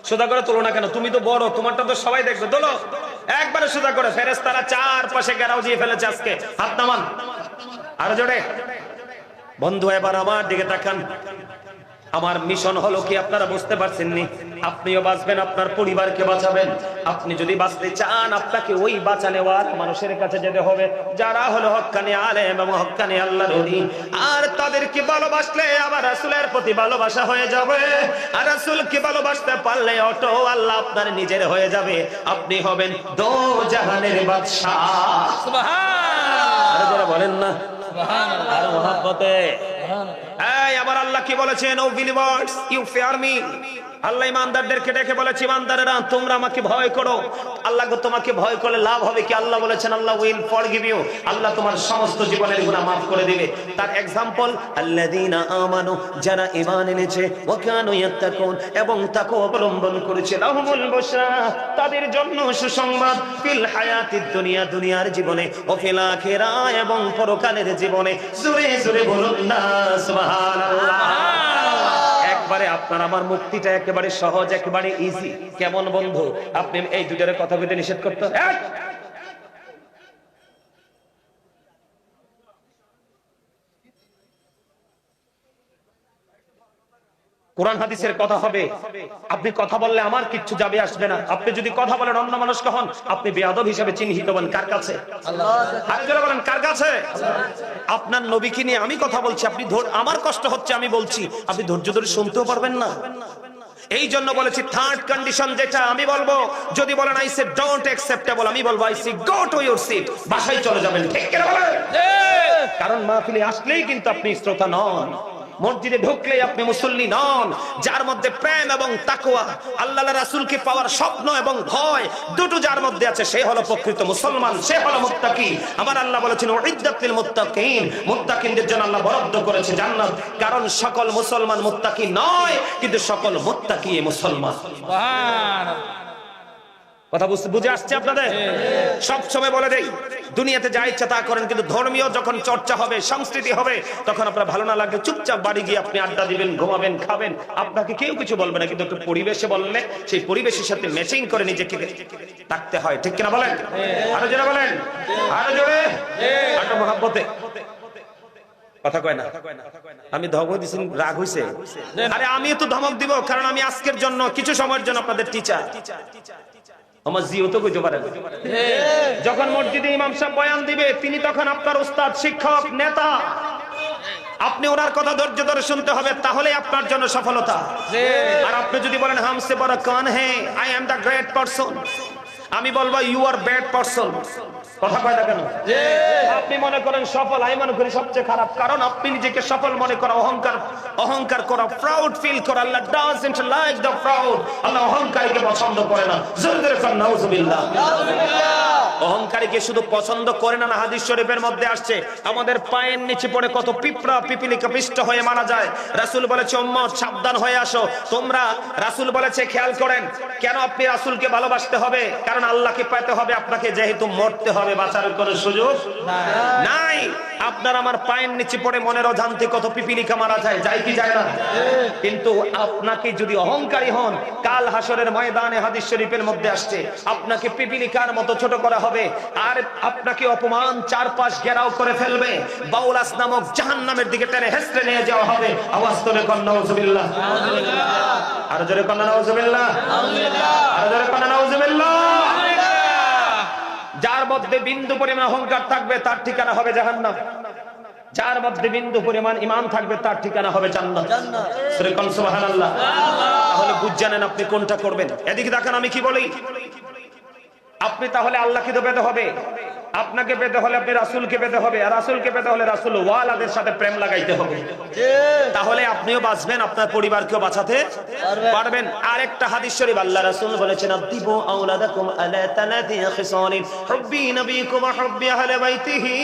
সোজা করে তোলো না কেন? তুমি তো বড়, তোমারটা তো সবাই দেখবে। তোলো একবারে সোজা করে। ফেরেশতারা চারপাশে ঘেরাও দিয়ে ফেলেছে আজকে। হাত নামান আরো জোরে। বন্ধু এবার আমার দিকে তাকান। আমার মিশন হলো কি আপনারা বুঝতে পারছেন নি? আপনিও বাঁচবেন, আপনার পরিবারকে বাঁচাবেন। আপনি যদি বাঁচতে চান আপনাকে ওই বাঁচানেওয়ার মানুষের কাছে যেতে হবে যারা হলো হক্কানি আলেম এবং হক্কানি আল্লাহর ওলি। আর তাদেরকে ভালোবাসলে আবার রাসূলের প্রতি ভালোবাসা হয়ে যাবে। আর রাসূলকে ভালোবাসতে পারলে অটো আল্লাহ আপনার নিজের হয়ে যাবে। আপনি হবেন দো জাহানের বাদশা। সুবহান। আর যারা বলেন না সুবহানাল্লাহ, আর মহব্বতে এই আবার আল্লাহ কি বলেছেন? O believers you fear me. আল্লাহ ইমানদারদেরকে ডেকে বলেছে, ইমানদারেরা তোমরা আমাকে ভয় করো। আল্লাহ তোমাকে ভয় করলে লাভ হবে কি? আল্লাহ বলেছেন আল্লাহ উইল ফরগিভ ইউ, আল্লাহ তোমার সমস্ত জীবনের গুনাহ maaf করে দিবে। তার এক্সাম্পল আল্লাযীনা আমানু, যারা ঈমান এনেছে, ওয়া কানু ইয়াত্তাকুন, এবং তাকওয়া অবলম্বন করেছে, লাহুমুল বুশরা, তাদের জন্য সুসংবাদ, ফিল হায়াতিদ দুনিয়া, দুনিয়ার জীবনে, ও ফিল আখিরাহ, এবং পরকালের জীবনে। জোরে জোরে বলুন না সুবহানাল্লাহ। একবারে আপনার আমার মুক্তিটা একেবারে সহজ, একেবারে ইজি। কেমন বন্ধু? আপনি এই দুটার কথা বলতে নিষেধ করতে কোরআন হাদিসের কথা হবে। আপনি কথা বললে আমার কিচ্ছু যাবে আসবে না। আপনি যদি কথা বলেন অন্য মানুষ কখন আপনি বেয়াদব হিসেবে চিহ্নিত হবেন। কার কাছে? আল্লাহ। বলেন কার কাছে? আপনার নবীকে নিয়ে আমি কথা বলছি, আপনি আমার কষ্ট হচ্ছে আমি বলছি, আপনি ধৈর্য ধরে শুনতেও পারবেন না। এই জন্য বলেছি থার্ড কন্ডিশন যেটা আমি বলবো, যদি বলেন আই সে ডোন্ট অ্যাকসেপ্টেবল, আমি বলবো I say go to your seat, বাসায় চলে যাবেন। ঠিক কি না বলেন? কারণ মাহফিলে আসলেই কিন্তু আপনি শ্রোতা নন, মসজিদে ঢুকলেই আপনি মুসল্লি নন। যার মধ্যে প্রেম এবং তাকওয়া, আল্লাহর রাসূলকে পাওয়ার স্বপ্ন এবং ভয় দুটো যার মধ্যে আছে, সে হলো প্রকৃত মুসলমান, সে হলো মুত্তাকি। আমার আল্লাহ বলেছেন উইদ্দাত লিল মুত্তাকিন, মুত্তাকিনদের জন্য আল্লাহ বরাদ্দ করেছে জান্নাত। কারণ সকল মুসলমান মুত্তাকি নয়, কিন্তু সকল মুত্তাকি মুসলমান। সুবহানাল্লাহ। কথা বুঝে আসছে আপনাদের? সব সময় বলে দেই, দুনিয়াতে যা ইচ্ছা তা করেন, কিন্তু ধর্মীয় যখন চর্চা হবে, সংস্কৃতি হবে, তখন আপনার ভালো না লাগলে চুপচাপ বাড়ি গিয়ে আপনি আড্ডা দিবেন, ঘুমাবেন, খাবেন, আপনাকে কেউ কিছু বলবে না। কিন্তু একটু পরিবেশে বললে সেই পরিবেশের সাথে ম্যাচিং করে নিজেকে থাকতে হয়। ঠিক কিনা বলেন? আরো জোরে বলেন, আরো জোরে, আরো মহব্বতে। কথা কয় না। আমি ধমক দিছি, রাগ হইছে? আরে আমি তো ধমক দিব, কারণ আমি আজকের জন্য কিছু সময়ের জন্য আপনাদের টিচার। আমার জিও তো কইতে পারে। যখন মসজিদে ইমাম সাহেব বয়ান দিবে, তিনি তখন আপনার উস্তাদ, শিক্ষক, নেতা। আপনি ওনার কথা ধৈর্য ধরে শুনতে হবে, তাহলে আপনার জন্য সফলতা। আর আপনি যদি বলেন হামসে বড় কौन है, I am the great person, আমি বলবো ইউ আর ব্যাড পারসন। কথা কয় না কেন? আপনি মনে করেন সফল, আমি মনে করি সবচেয়ে খারাপ। কারণ আপনি নিজেকে সফল মনে করা, অহংকার করা, প্রাউড ফিল করা। আল্লাহ ডাজন্ট লাইক দ্য প্রাউড, আল্লাহ অহংকারীকে পছন্দ করে না। জোরে জোরে বলেন নাউজুবিল্লাহ। অহংকারীকে শুধু পছন্দ করে না, হাদিস শরীফের মধ্যে আসছে আমাদের পায়ের নিচে পড়ে কত পিঁপড়া পিপিলিকা পিষ্ট হয়ে মারা যায়। রাসূল বলেছে উম্মত সাবধান হয়ে আসো তোমরা। রাসূল বলেছে খেয়াল করেন, কেন আপনি রাসূলকে ভালোবাসতে হবে? কারণ আল্লাহকে পেতে হবে আপনাকে, যেহেতু মরতে হবে, বাঁচার কোনো সুযোগ নাই। আপনার আমার পায়ের নিচে পড়ে মনের অজান্তে কত পিপিলিকা মারা যায়, যায় কি যায় না? কিন্তু আপনাকে যদি অহংকারী হন, কাল হাসরের ময়দানে হাদিস শরীফের মধ্যে আসছে আপনাকে পিপিলিকার মতো ছোট করা হবে, আর আপনাকে অপমান চারপাশ ঘেরাও করে ফেলবে। বাউলাস নামক জাহান্নামের দিকে টেনে হেসড়ে নিয়ে যাওয়া হবে। আওয়াজ তোলে কোন নাউজুবিল্লাহ, আর জোরে কোন নাউজুবিল্লাহ, আর জোরে কোন নাউজুবিল্লাহ। যার মধ্যে বিন্দু পরিমাণ অহংকার থাকবে তার ঠিকানা হবে জাহান্নাম। যার মধ্যে বিন্দু পরিমাণ ঈমান থাকবে তার ঠিকানা হবে জান্নাত। সুবহানাল্লাহ। তাহলে বুঝ জানেন আপনি কোনটা করবেন। এদিকে দেখেন আমি কি বলি। আপনি তাহলে আল্লাহকে তো পেতে হবে, আপনাকে পেতে হলে আপনি রাসূলকে পেতে হবে, আর রাসূলকে পেতে হলে রাসূল ওয়ালাদের সাথে প্রেম লাগাইতে হবে। তাহলে আপনিও বাঁচবেন, আপনার পরিবারকেও বাঁচাতে পারবেন। আরেকটা হাদিস শরীফ আল্লাহ রাসূল বলেছেন আদিবু আওলাদাকুম আলা তালাতি খিসালিন হুব্বি নবিকুম ওয়া হুব্বি আহলি বাইতিহি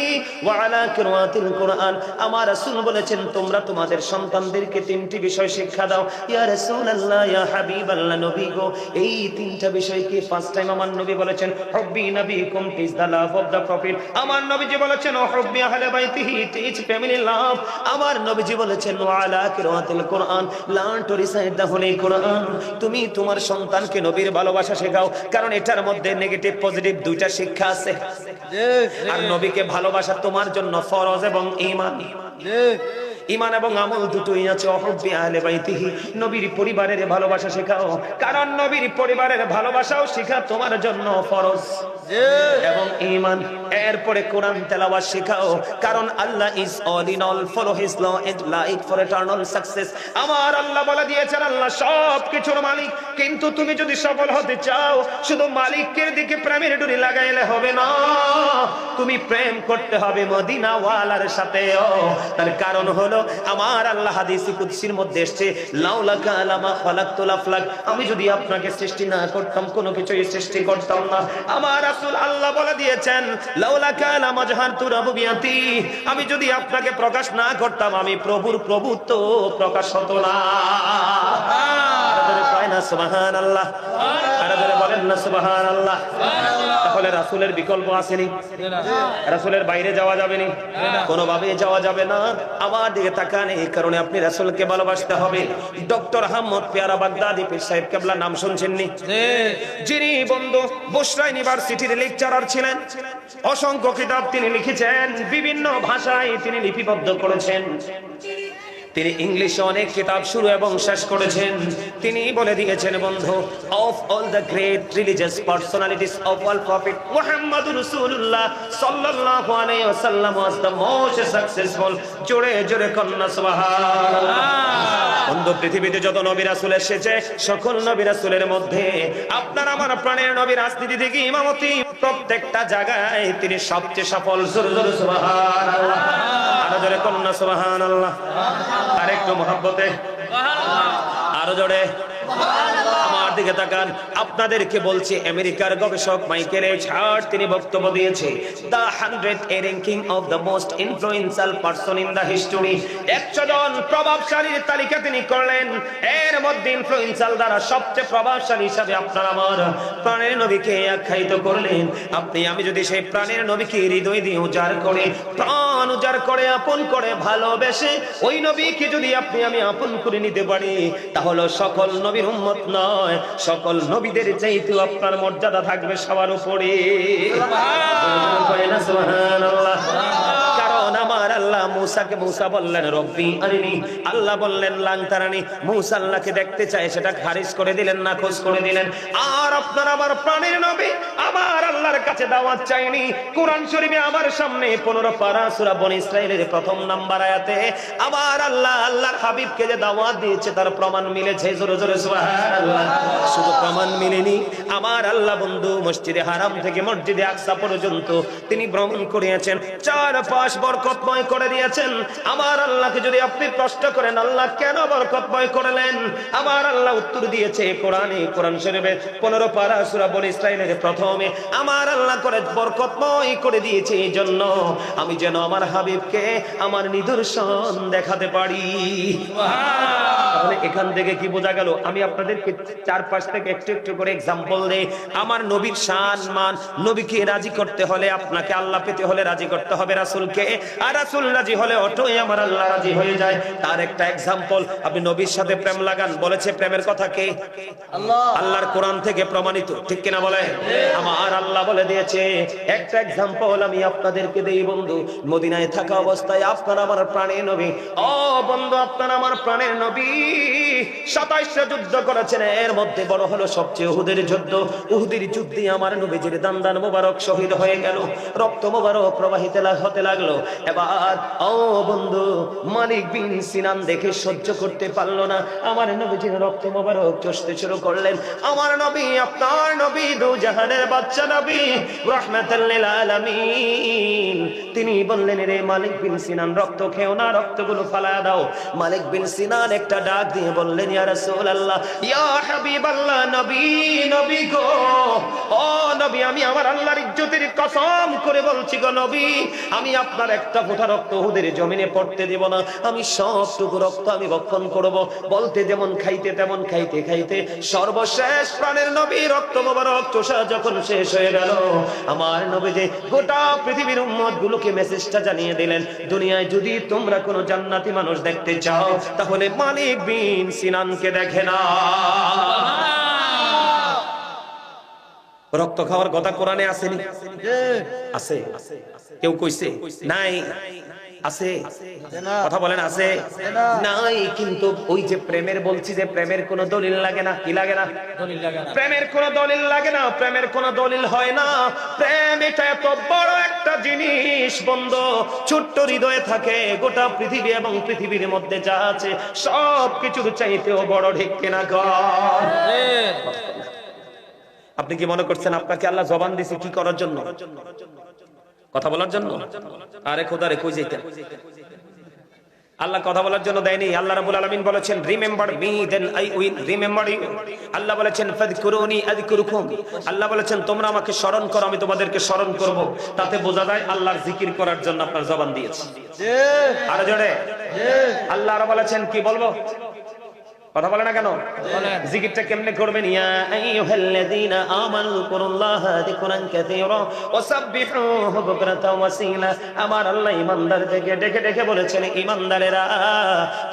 ওয়া আলা কিরাতিল কুরআন। আমার রাসূল বলেছেন তোমরা তোমাদের সন্তানদেরকে তিনটি বিষয় শিক্ষা দাও। ইয়া রাসূলুল্লাহ, ইয়া হাবিবাল্লাহ, নবী গো, এই তিনটা বিষয়কে ফার্স্ট টাইম আমার নবী বলেছেন হুব্বি নবিকুম is the love of the prophet. আমার নবীজি বলেছেন হুব্বি আহলি বাইতিহি, টিচ ফ্যামিলি লাভ। আমার নবীজি বলেছেন ওয়া আলা কিরাতিল কুরআন, learn to recite the holy Quran. তুমি তোমার সন্তানকে নবীর ভালোবাসা শেখাও, কারণ এটার মধ্যে নেগেটিভ পজিটিভ দুইটা শিক্ষা আছে। আর নবীকে ভালোবাসা তোমার জন্য ফরজ এবং ঈমান। ঈমান এবং আমল দুটোই আছে। ওহুব্বি আহলে বাইতিহি, নবীর পরিবারের ভালোবাসা শেখাও, কারণ নবীর পরিবারের ভালোবাসাও শেখা তোমার জন্য ফরজ। এবং ঈমান, এরপরে কোরআন তেলাওয়াত শেখাও, কারণ আল্লাহ is all in all, follow his law and life for eternal success. আমার আল্লাহ বলে দিয়েছেন আল্লাহ সব কিছুর মালিক, কিন্তু তুমি যদি সফল হতে চাও শুধু মালিকের দিকে প্রেমের ডুরি লাগাইলে হবে না, তুমি প্রেম করতে হবে মদিনা ওয়ালার সাথে। তার কারণ হলো আমার আল্লাহ হাদিসে কুদসির মধ্যে এসেছে, লাউলাকা লামা খালাকতুল আফলাক, আমি যদি আপনাকে সৃষ্টি না করতাম কোনো কিছুই সৃষ্টি করতাম না। আমার রাসূল আল্লাহ বলে দিয়েছেন, লাউলাকা লামা জাহারতু রাবুবিয়াতি, আমি যদি আপনাকে প্রকাশ না করতাম আমি প্রভুর প্রভুত্ব প্রকাশ হতো না। সুবহানাল্লাহ, আরে ধরে বলেন না সুবহানাল্লাহ। তাহলে রাসূলের বিকল্প আসেনি, রাসূলের বাইরে যাওয়া যাবে না, কোনোভাবে যাওয়া যাবে না। আমার দিকে তাকান, এই কারণে আপনি রাসূলকে ভালোবাসতে হবে। ডক্টর আহমদ পেয়ারা বাগদাদি পীর সাহেব কেবলা নাম শুনছেন নি? যিনি বন্ধু বুশরা ইউনিভার্সিটির লেকচারার ছিলেন, অসংখ্য কিতাব তিনি লিখেছেন, বিভিন্ন ভাষায় তিনি লিপিবদ্ধ করেছেন। তিনি ইংলিশে অনেক কিতাব শুরু এবং শেষ করেছেন। তিনি বলে দিয়েছেন বন্ধু, of all the great religious personalities of all prophet মুহাম্মদুর রাসূলুল্লাহ সাল্লাল্লাহু আলাইহি ওয়াসাল্লাম ওয়াজ দ্য মোস্ট সাকসেসফুল। জোরে জোরে কন্না সুবহানাল্লাহ। বন্ধু, পৃথিবীতে যত নবী রাসূল এসেছে সকল নবী রাসূলের মধ্যে আপনার আমার প্রাণের নবী রাজনীতি থেকে ইমামতি প্রত্যেকটা জায়গায় তিনি সবচেয়ে সফল। জোরে জোরে সুবহানাল্লাহ, আরো জোরে কন্না সুবহানাল্লাহ। আরেকটু মহব্বতে আরো জোরে আমার দিকে তাকান। আপনাদেরকে বলছি, আমেরিকার গবেষক মাইকেল এইচ হার্ট তিনি বক্তব্য দিয়েছে, the 100 ranking of the most influential person in the history. 100 জন প্রভাবশালীর তালিকা তিনি করলেন, এর মধ্যে ইনফ্লুয়েন্সিয়াল দ্বারা সবচেয়ে প্রভাবশালী হিসাবে আপনার আমার প্রাণের নবীকে আখ্যায়িত করলেন। আপনি আমি যদি সেই প্রাণের নবীকে হৃদয় দিয়ে উজাড় করে, প্রাণ উজাড় করে, আপন করে, ভালোবেসে ওই নবীকে যদি আপনি আমি আপন করে নিতে পারি, তাহলে সকল নবীর উম্মত নয়, সকল নবীদের চাইতেও আপনার মর্যাদা থাকবে সবার উপরে। সুবহানাল্লাহ। কারণ আমার আল্লাহ মুসাকে, মুসা বললেন রব্বি আরিনি, আল্লাহ বললেন লাং তারানি। মুসা আল্লাহকে দেখতে চায়, সেটা খারিজ করে দিলেন, না খোঁজ করে দিলেন। আর আপনার আমার প্রাণের নবী আমার আল্লাহর কাছে দাওয়াত চাইনি। কোরআন শরীফে আমার সামনে 15 পারা সূরা বনী ইসরাঈলের প্রথম নাম্বার আয়াতে আমার আল্লাহ আল্লাহর হাবিবকে যে দাওয়াত দিয়েছে তার প্রমাণ মিলেছে। জোরে জোরে সুবহানাল্লাহ। শুধু প্রমাণ মিলেনি, আমার আল্লাহ বন্ধু মসজিদে হারাম থেকে মসজিদে আকসা পর্যন্ত তিনি ভ্রমণ করিয়েছেন, 4-5 বরকতময় করে দিয়েছেন। আমার আল্লাহকে যদি আপনি প্রশ্ন করেন আল্লাহ কেন বরকতময় করলেন, আমার আল্লাহ উত্তর দিয়েছে কোরআনে, কোরআন শরীফে 15 পারা সূরা বনী ইসরাঈলের প্রথমে আমার আল্লাহ করে বরকতময় করে দিয়েছে এই জন্য আমি যেন আমার হাবিবকে আমার নিদর্শন দেখাতে পারি। তাহলে এখান থেকে কি বোঝা গেল? আমি আপনাদেরকে 4-5 থেকে একটু একটু করে एग्जांपल দেই। আমার নবীর শান মান, নবীকে রাজি করতে হলে, আপনাকে আল্লাহ পেতে হলে রাজি করতে হবে রাসূলকে, আর রাসূল রাজি হলে অটোই আমার আল্লাহ রাজি হয়ে যায়। তার একটা एग्जांपल, আপনি নবীর সাথে প্রেম লাগান, বলেছে প্রেমের কথা কে? আল্লাহ। আল্লাহর কোরআন থেকে প্রমাণিত, ঠিক কিনা বলে? আমার আল্লাহ বলে দিয়েছে। একটা एग्जांपल আমি আপনাদেরকে দেই বন্ধু, মদিনায় থাকা অবস্থায় আপনার আমার প্রাণের নবী, ও বন্ধু আপনার আমার প্রাণের নবী 27টা যুদ্ধ করেছেন। এর মধ্যে বড় হলো সবচেয়ে উহুদের যুদ্ধ। উহুদের যুদ্ধে আমার নবীজির দান মোবারক শহীদ হয়ে গেল, রক্ত মোবারক প্রবাহিত হতে লাগলো। এবার ও বন্ধু মালিক বিন সিনান দেখে সহ্য করতে পারলো না, আমার নবীজির রক্ত মোবারক চষতে শুরু করলেন। আমার নবী আপনার নবী দু জাহানের বাদশা নবী রাহমাতাল লিল আলামিন, তিনি বললেন রে মালিক বিন সিনান রক্ত খেও না, রক্তগুলো ফালায়া দাও। মালিক বিন সিনান একটা ডাক দিয়ে বললেন ইয়া রাসূলুল্লাহ, ইয়া হাবিবাল্লাহ, নবী নবী গো, ও নবী আমি আমার আল্লাহর ইজ্জতের কসম করে বলছি গো নবী, আমি আপনার একটা ফোঁটা রক্ত উহুদের জমিনে পড়তে দেব না, আমি সবটুকু রক্ত আমি ভক্ষণ করব। বলতে যেমন খাইতে তেমন খাইতে খাইতে সর্বশেষ প্রাণের নবী রক্ত মোবারক চোষা যখন শেষ হয়ে গেল, আমার নবী যে গোটা পৃথিবীর উম্মত গুলোকে মেসেজটা জানিয়ে দিলেন, দুনিয়ায় যদি তোমরা কোনো জান্নাতি মানুষ দেখতে চাও তাহলে মালিক বিন সিনানকে দেখে না। রক্ত খাওয়ার কথা কোরআনে আসেনি? আছে। কেউ কইছে? নাই। আছে? কথা বলেন আছে? নাই। কিন্তু ওই যে প্রেমের বলছি যে প্রেমের কোনো দলিল লাগে না। কি লাগে না? প্রেমের কোনো দলিল লাগে না, প্রেমের কোনো দলিল হয় না। প্রেম এটা এত বড় একটা জিনিস বন্ধু, ছোট্ট হৃদয়ে থাকে গোটা পৃথিবী এবং পৃথিবীর মধ্যে যা আছে সব কিছুর চাইতেও বড়, ঠিক কিনা কর? আপনি কি মনে করছেন আপনাকে আল্লাহ জবান দিয়েছে কি করার জন্য? কথা বলার জন্য? আরে খোদা রে, কই যাইতেন? আল্লাহ কথা বলার জন্য দেয়নি। আল্লাহ রাব্বুল আলামিন বলেছেন remember me then I will remember you. আল্লাহ বলেছেন ফাযকুরুনি আযকুরুকুম। আল্লাহ বলেছেন তোমরা আমাকে স্মরণ করো, আমি তোমাদেরকে স্মরণ করব। তাতে বোঝা যায় আল্লাহর জিকির করার জন্য আপনার জবান দিয়েছে। আরে জোরে আল্লাহ আর বলেছেন কি বলবো? কথা বলে না কেন? জিকিরটা কেমনে করবেন? ইয়া আইয়ুহাল্লাযীনা আমানু যকুরুল্লাহা যিকরান কাসীরা ওয়াসাব্বিহুহু বুকরাতাও ওয়াসীলা। আমার আল্লাহ ঈমানদারদেরকে ডেকে ডেকে বলেছেন, ঈমানদারেরা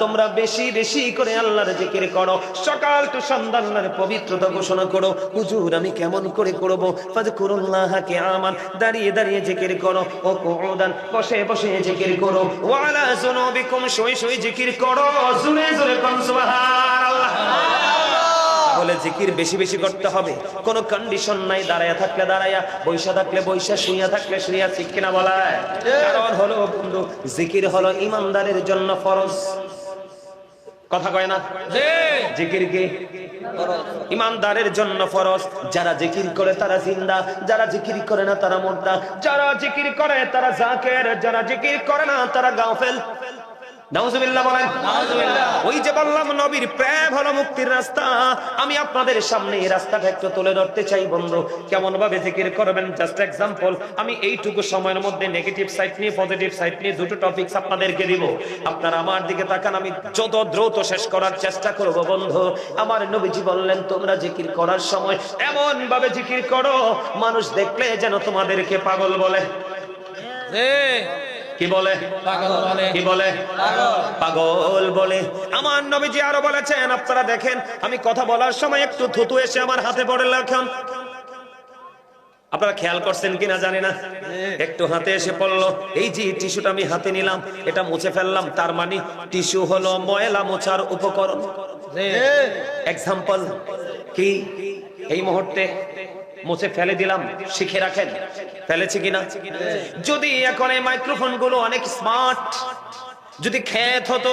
তোমরা বেশি বেশি করে আল্লাহর জিকির করো, সকাল টু সন্ধ্যা আল্লাহর পবিত্রতা ঘোষণা করো। হুজুর আমি কেমন করে করব? ফাযকুরুল্লাহা কিয়ামান, দাঁড়িয়ে দাঁড়িয়ে জিকির করো, ও কুউদান, বসে বসে জিকির করো, ওয়া আলা যুনুবিকুম, শুয়ে শুয়ে জিকির করো। জোরে জোরে কোন সুবহান। বলে জিকির বেশি বেশি করতে হবে, কোনো কন্ডিশন নাই। দাঁড়ায়া থাকলে দাঁড়ায়া, বৈশা থাকলে বৈশা, শুইয়া থাকলে শুইয়া, ঠিক কিনা বলায়? কারণ হলো বন্ধু, জিকির হলো ইমানদারের জন্য ফরজ। কথা কয় না? জিকির কি ইমানদারের জন্য ফরজ। যারা জিকির করে তারা জিন্দা, যারা জিকির করে না তারা মুর্দা। যারা জিকির করে তারা জাকির, যারা জিকির করে না তারা গাফেল। নাউজুবিল্লাহ বলেন। ওই যে বললাম নবীর প্রেম হলো মুক্তির রাস্তা। আমি আপনাদের সামনে এই রাস্তাটা একটু তুলে ধরতে চাই বন্ধু, কেমন ভাবে জিকির করবেন। জাস্ট এক্সাম্পল, আমি এইটুকু সময়ের মধ্যে নেগেটিভ সাইড নিয়ে পজিটিভ সাইড নিয়ে দুটো টপিকস আপনাদেরকে দিব। আপনারা আমার দিকে তাকান, আমি যত দ্রুত শেষ করার চেষ্টা করব বন্ধু। আমার নবীজি বললেন তোমরা জিকির করার সময় এমন ভাবে জিকির করো মানুষ দেখলে যেন তোমাদেরকে পাগল বলে। কি বলে? কি বলে? পাগল বলে। আমার নবীজি আরো বলেছেন, আপনারা দেখেন আমি কথা বলার সময় একটু থুতু এসে আমার হাতে পড়ে এখন, আপনারা খেয়াল করছেন কিনা জানি না, একটু হাতে এসে পড়লো। এই যে টিস্যুটা আমি হাতে নিলাম, এটা মুছে ফেললাম, তার মানে টিস্যু হলো ময়লা মোছার উপকরণ। এক্সাম্পল কি? এই মুহূর্তে মুছে ফেলে দিলাম, শিখে রাখেন ফেলেছি কিনা। যদি এখন এই মাইক্রোফোন গুলো অনেক স্মার্ট, যদি খেত হতো,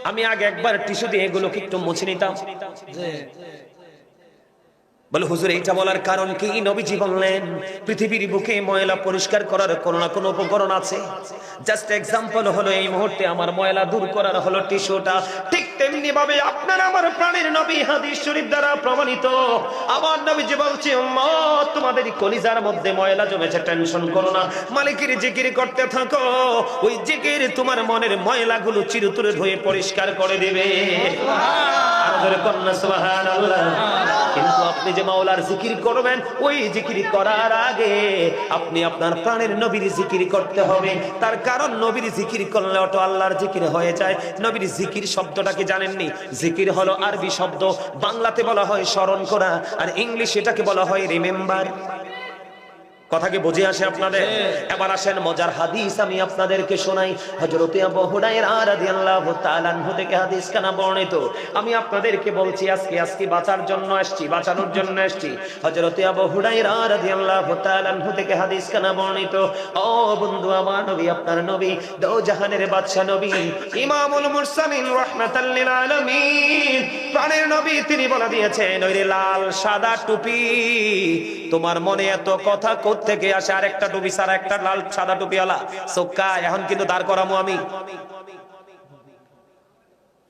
আমি আগে একবার টিস্যু দিয়ে এগুলোকে একটু মুছে নিতাম। বলে হুজুর এইটা বলার কারণ কি? নবীজি বললেন পৃথিবীর বুকে ময়লা পরিষ্কার করার কোনো না কোনো উপকরণ আছে। জাস্ট এক্সাম্পল হলো এই মুহূর্তে আমার ময়লা দূর করার হলো টিস্যুটা। ঠিক তেমনি ভাবে আপনার আমার প্রাণের নবী হাদিস শরীফ দ্বারা প্রমাণিত। আমার নবীজি বলছে উম্মত তোমাদের কলিজার মধ্যে ময়লা জমেছে, টেনশন করো না, মালিকের জিকির করতে থাকো। ওই জিকির তোমার মনের ময়লাগুলো চিরতরে ধুয়ে পরিষ্কার করে দিবে। আর ধরে কন্যা সুবহানাল্লাহ। কিন্তু আপনি যে মাওলার জিকির করবেন, ওই জিকির করার আগে আপনি আপনার প্রাণের নবীর জিকির করতে হবে। তার কারণ নবীর জিকির করলে অটো আল্লাহর জিকির হয়ে যায়। নবীর জিকির শব্দটা কি জানেননি? জিকির হলো আরবি শব্দ, বাংলাতে বলা হয় স্মরণ করা, আর ইংলিশ এটাকে বলা হয় রিমেম্বার। কথা কি বুঝে আসে আপনাদের? এবার আসেন মজার হাদিস আমি আপনাদেরকে শোনাই। হযরত আবু হুরায়রা রাদিয়াল্লাহু তাআলা আনহু থেকে হাদিস কানা বর্ণিত। আমি আপনাদেরকে বলছি আজকে বাঁচার জন্য আসছি, বাঁচানোর জন্য আসছি। হযরত আবু হুরায়রা রাদিয়াল্লাহু তাআলা আনহু থেকে হাদিস কানা বর্ণিত। ও বন্ধু, আমার নবী, আপনার নবী, দো জাহানের বাদশা নবী, ইমামুল মুরসালিন রাহমাতাল লিল আলামিন, প্রাণের নবী, তিনি বলে দিয়েছেন ওই লাল সাদা টুপি তোমার মনে এত কথা থেকে আসে। আর একটা টুপি সারা, একটা লাল সাদা টুপিওয়ালা সোক্কা, এখন কিন্তু দাঁড় করামু আমি।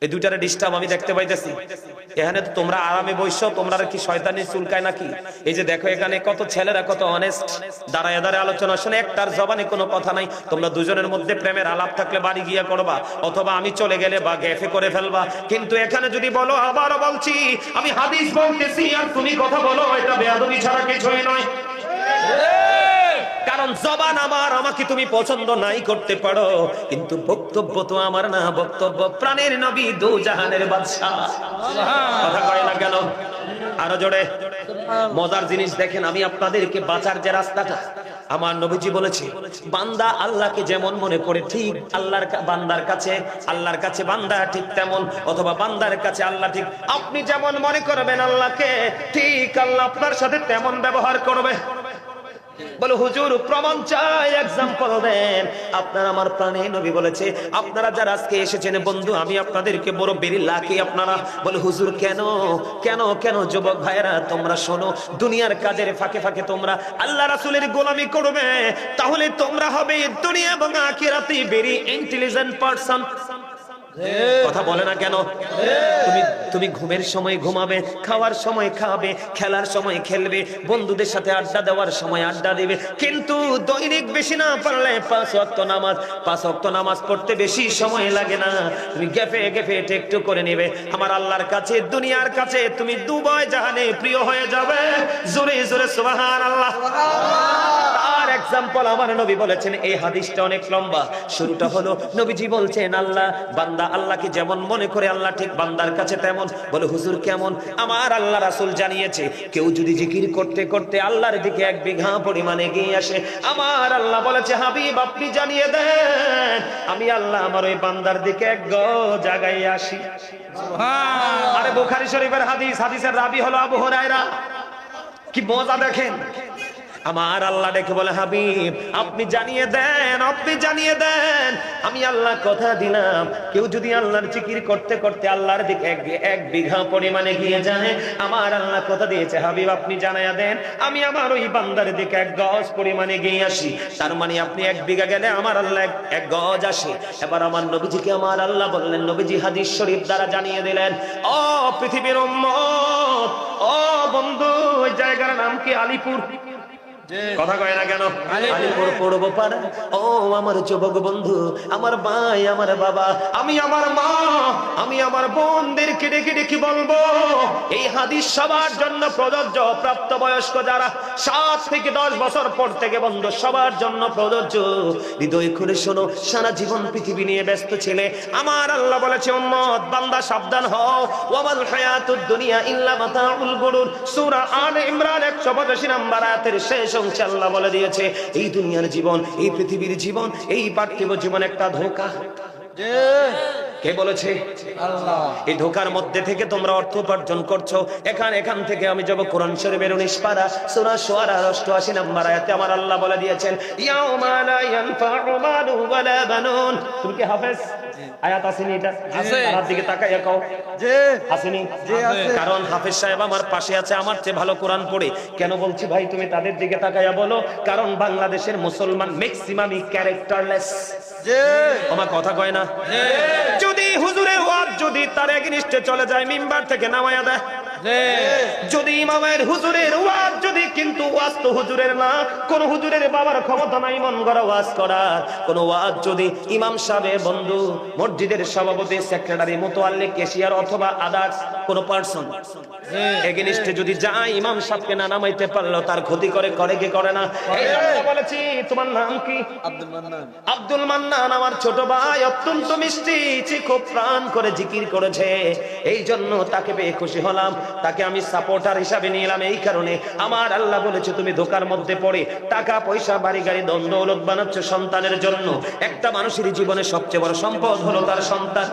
এই দুইটারে ডিস্টার্ব আমি দেখতে পাইতেছি। এখানে তো তোমরা আরামে বসছো, তোমরা কি শয়তানি চুলকায় নাকি? এই যে দেখো এখানে কত ছেলেরা কত অনেস্ট, দাঁড়ায় দাঁড়ায় আলোচনা শুনে, একটার জবানে কোনো কথা নাই। তোমরা দুজনের মধ্যে প্রেমের আলাপ থাকলে বাড়ি গিয়া করবা, অথবা আমি চলে গেলে বা গেফে করে ফেলবা। কিন্তু এখানে যদি বলো, আবারও বলছি, আমি হাদিস বলতেছি আর তুমি কথা বলো, এটা বেয়াদবি ছাড়া কিছুই নয়। কারণ জবান আমার, আমাকে তুমি পছন্দ নাই করতে পারো, কিন্তু বক্তব্য তো আমার না, বক্তব্য প্রাণের নবী, দো জাহানের বাদশা। কথা কয় না কেন? আরো জোরে। মজার জিনিস দেখেন, আমি আপনাদেরকে বাঁচার যে রাস্তাটা, আমার নবীজি বলেছে, বান্দা আল্লাহকে যেমন মনে করে ঠিক বান্দার কাছে বান্দা ঠিক তেমন, অথবা বান্দার কাছে আল্লাহ ঠিক। আপনি যেমন মনে করবেন আল্লাহকে, ঠিক আল্লাহ আপনার সাথে তেমন ব্যবহার করবে। বলে হুজুর প্রমাণ চাই, এক্সাম্পল দেন। আপনার আমার প্রাণে নবী বলেছে, আপনারা যারা আজকে এসেছেন বন্ধু, আমি আপনাদেরকে বড় বেরি লাকি আপনারা। বলে হুজুর কেন কেন কেন? যুবক ভাইরা তোমরা শোনো, দুনিয়ার কাজের ফাঁকে ফাঁকে তোমরা আল্লাহ রাসূলের গোলামি করবে, তাহলে তোমরা হবে দুনিয়া এবং আখিরাতে ভেরি ইন্টেলিজেন্ট পারসন। কথা বলে না কেন? তুমি ঘুমের সময় ঘুমাবে, খাওয়ার সময় খাবে, খেলার সময় খেলবে, বন্ধুদের সাথে আড্ডা দেওয়ার সময় আড্ডা দিবে, কিন্তু দৈনিক বেশি না পারলে 5 ওয়াক্ত নামাজ পড়তে বেশি সময় লাগে না। তুমি গেফে গেফে একটু করে নেবে। আমার আল্লাহর কাছে দুনিয়ার কাছে তুমি দুবাই জাহানে প্রিয় হয়ে যাবে। জোরে জোরে সুবহানাল্লাহ। তার এক্সাম্পল আমার নবী বলেছেন। এই হাদিসটা অনেক লম্বা। শুরুটা হলো নবীজি বলছেন, আল্লাহ বান্দা আল্লাহকে যেমন মনে করে আল্লাহ ঠিক বান্দার কাছে তেমন। বলে হুজুর কেমন? আমার আল্লাহ রাসূল জানিয়েছে, কেউ যদি জিকির করতে করতে আল্লাহর দিকে 1 বিঘা পরিমাণে এগিয়ে আসে, আমার আল্লাহ বলেছে হাবিব আপনি জানিয়ে দেন, আমি আল্লাহ আমার ওই বান্দার দিকে 1 গজ আগাইয়ে আসি। সুবহান। আরে বুখারী শরীফের হাদিস, হাদিসের রাবী হলো আবু হুরায়রা। কি মজা দেখেন। আমার আল্লাহ ডেকে বলে হাবিব আপনি জানিয়ে দেন, আমি আল্লাহ কথা দিলাম, কেউ যদি আল্লাহর জিকির করতে করতে আল্লাহর দিকে 1 বিঘা পরিমাণে গিয়ে যায়, আমার আল্লাহ কথা দিয়েছে হাবিব আপনি জানাইয়া দেন, আমি আমার ওই বান্দার দিকে 1 গজ পরিমাণে গিয়ে আসি। তার মানে আপনি 1 বিঘা গেলে আমার আল্লাহ 1 গজ আসে। এবার আমার নবীজিকে আমার আল্লাহ বললেন, নবীজি হাদিস শরীফ দ্বারা জানিয়ে দিলেন, ও পৃথিবীর উম্মত, ও বন্ধু, ওই জায়গার নাম কি? আলিপুর। কথা কয় না কেন? আলিপুর পড়বো পারে। ও আমার যুবক বন্ধু, আমার ভাই, আমার বাবা, আমি আমার মা, আমি আমার বোনদেরকে ডেকে ডেকে বলবো, এই হাদিস সবার জন্য প্রযোজ্য। প্রাপ্তবয়স্ক যারা 7 থেকে 10 বছর পর থেকে বন্ধু সবার জন্য প্রযোজ্য। হৃদয় খুলে শোনো, সারা জীবন পৃথিবী নিয়ে ব্যস্ত ছিলে, আমার আল্লাহ বলেছে উম্মত বান্দা সাবধান হও, ওয়ামাল হায়াতুদ দুনিয়া ইল্লা মাতাউল গুরুর। সূরা আলে ইমরান 185 নম্বর আয়াতের শেষ অংশে আল্লাহ বলে দিয়েছে, এই দুনিয়ার জীবন, এই পৃথিবীর জীবন, এই পার্থিব জীবন একটা ধোঁকা। কে বলেছে? আল্লাহ। এই ধোকার মধ্যে থেকে তোমরা অর্থ উপার্জন করছো। এখান থেকে আমি যাব কোরআন শরীফের 19 পারা সূরা শুআরা 88 নম্বর আয়াতে আমার আল্লাহ বলে দিয়েছেন, ইয়াউমা লা ইয়ানফাউ মালু ওয়ালা বানুন। তুমি কি হাফেজ? আয়াত আসেনি এটা? আছে। তার দিকে তাকাইয়া কও। জি। আসেনি? জি আছে। কারণ হাফেজ সাহেব আমার পাশে আছে, আমার চেয়ে ভালো কোরআন পড়ে। কেন বলছি ভাই তুমি তাদের দিকে তাকাইয়া বলো? কারণ বাংলাদেশের মুসলমান ম্যাক্সিমামই ক্যারেক্টারলেস। জি। আমার কথা কয় না? জি। যদি হুজুরের ওয়াজ যদি তার এগেইনস্টে চলে যায়, মিম্বার থেকে নামায়া দেয়। যদি ইমামের হুজুরের ওয়াজ যদি, কিন্তু ওয়াজ তো হুজুরের না, কোন হুজুরের বাবার ক্ষমতা নাই মন গড়া ওয়াজ করার। কোন ওয়াজ যদি ইমাম সাহেব বন্ধু, মসজিদের সভাপতি, সেক্রেটারি, মুতাওয়াল্লি, ক্যাশিয়ার অথবা আদার্স কোন পারসন এগেইনস্টে যদি যায়, ইমাম সাহেবকে না নামাইতে পারলো তার ক্ষতি করে কি করে না? এই জন্য বলেছি, তোমার নাম কি? আব্দুল মান্নান আমার ছোট ভাই অত্যন্ত মিষ্টি, খুব প্রাণ করে জিকির করেছে, এই জন্য তাকে পেয়ে খুশি হলাম, তাকে আমি সাপোর্টার হিসাবে নিলাম। এই কারণে আমার আল্লাহ বলেছে, তুমি ধোকার মধ্যে পড়ে টাকা পয়সা বাড়ি গাড়ি ধন দৌলত বানাচ্ছ সন্তানের জন্য। একটা মানুষের জীবনে সবচেয়ে বড় সম্পদ হলো তার সন্তান।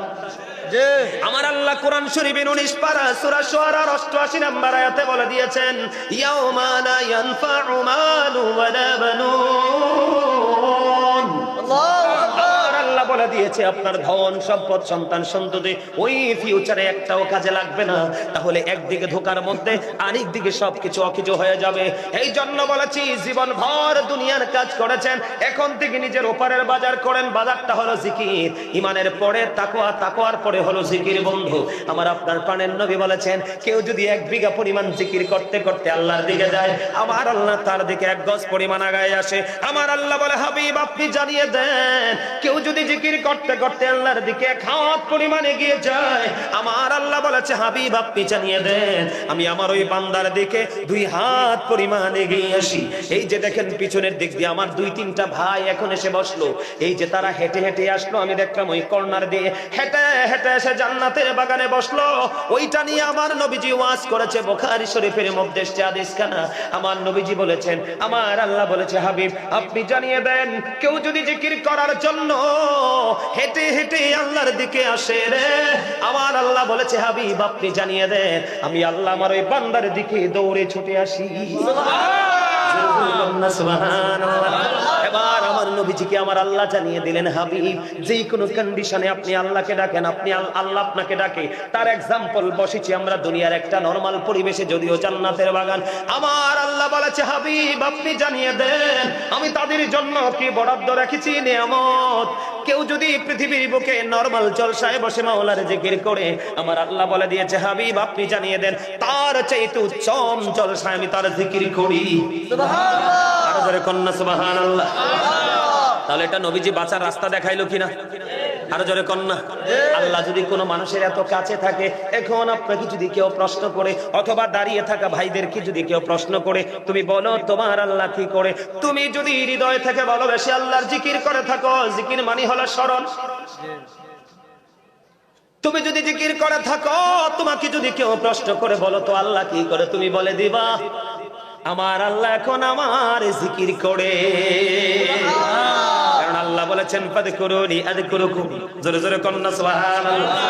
আমার আল্লাহ কোরআন শরীফের 19 পারা সূরা শুআরা 88 নম্বর আয়াতে বলে দিয়েছেন, ইয়াউমা লা ইয়ানফাউ মালু ওয়ালা বানুন। আল্লাহ বলে দিয়েছে আপনার ধন সম্পদ সন্তান সন্ততি ওই ফিউচারে একটাও কাজে লাগবে না। তাহলে একদিকে ধোকার মধ্যে, আরেক দিকে সবকিছু অকিছু হয়ে যাবে। এই জন্য বলেছি, জীবন ভর দুনিয়ার কাজ করেছেন, এখন থেকে নিজের ওপারের বাজার করেন। বাজারটা হলো জিকির। ইমানের পরে তাকওয়া, তাকওয়ার পরে হলো জিকির। বন্ধু আমার আপনার প্রাণের নবী বলেছেন, কেউ যদি 1 বিঘা পরিমাণ জিকির করতে করতে আল্লাহর দিকে যায়, আমার আল্লাহ তার দিকে 1 গজ পরিমাণ আগায় আসে। আমার আল্লাহ বলে হাবিব আপনি জানিয়ে দেন, কেউ যদি জিকির করতে করতে আল্লাহর দিকে এক হাত পরিমাণে গিয়ে যায়। আমার আল্লাহ বলেছে হাবিব আপনি জানিয়ে দেন আমি আমার ওই বান্দার দিকে 2 হাত পরিমাণে এগিয়ে আসি। এই যে দেখেন পিছনের দিক দিয়ে আমার 2-3টা ভাই এখন এসে বসলো। এই যে তারা হেঁটে হেঁটে আসলো, আমি দেখলাম ওই কর্নার দিয়ে হেঁটে হেঁটে এসে জান্নাতের বাগানে বসলো। ওইটা নিয়ে আমার নবীজি ওয়াজ করেছে বুখারী শরীফের মধ্যে হাদিসখানা। আমার নবীজি বলেছেন, আমার আল্লাহ বলেছে হাবিব আপনি জানিয়ে দেন কেউ যদি জিকির করার জন্য হেঁটে হেঁটে আল্লাহর দিকে আসে রে, আমার আল্লাহ বলেছে হাবিব আপনি জানিয়ে দেন আমি আল্লাহ আমার ওই বান্দার দিকে দৌড়ে ছুটে আসি। সুবহানাল্লাহ। এবার আমার নবীজিকে আমার আল্লাহ জানিয়ে দিলেন হাবিব যেই কোনো কন্ডিশনে আপনি আল্লাহকে ডাকেন, আপনি আল্লাহ আপনাকে ডাকে। তার এক্সাম্পল বসেছি আমরা দুনিয়ার একটা নরমাল পরিবেশে, যদিও জান্নাতের বাগান। আমার আল্লাহ বলেছে হাবিব আপনি জানিয়ে দেন আমি তাদের জন্য কি বরাদ্দ রেখেছি নিয়ামত। কেউ যদি পৃথিবীর বুকে নরমাল জলসায় বসে মাওলার জিকির করে, আমার আল্লাহ বলে দিয়েছে হাবিব আপনি জানিয়ে দেন তার চাইতে উচ্চম জলসায় আমি তার জিকির করি। সুবহানাল্লাহ। আরো জোরে কন্না সুবহানাল্লাহ। তাহলে এটা নবীজি বাঁচার রাস্তা দেখাইলো কিনা? আরো জোরে কন্না। আল্লাহ যদি কোনো মানুষের এত কাছে থাকে, এখন আপনাকে যদি কেউ প্রশ্ন করে, অথবা দাঁড়িয়ে থাকা ভাইদেরকে যদি কেউ প্রশ্ন করে তুমি বলো তোমার আল্লাহ কি করে, তুমি যদি হৃদয় থেকে ভালোবেসে আল্লাহর জিকির করে থাকো, জিকির মানে হলো স্মরণ। তুমি যদি জিকির করে থাকো, তোমাকে যদি কেউ প্রশ্ন করে বলো তো আল্লাহ কি করে, তুমি বলে দিবা আমার আল্লাহ এখন আমার জিকির করে। কারণ আল্লাহ বলেছেন ফাযকুরুনি আযকুরুকুম। জোরে জোরে কন্না সুবহানাল্লাহ।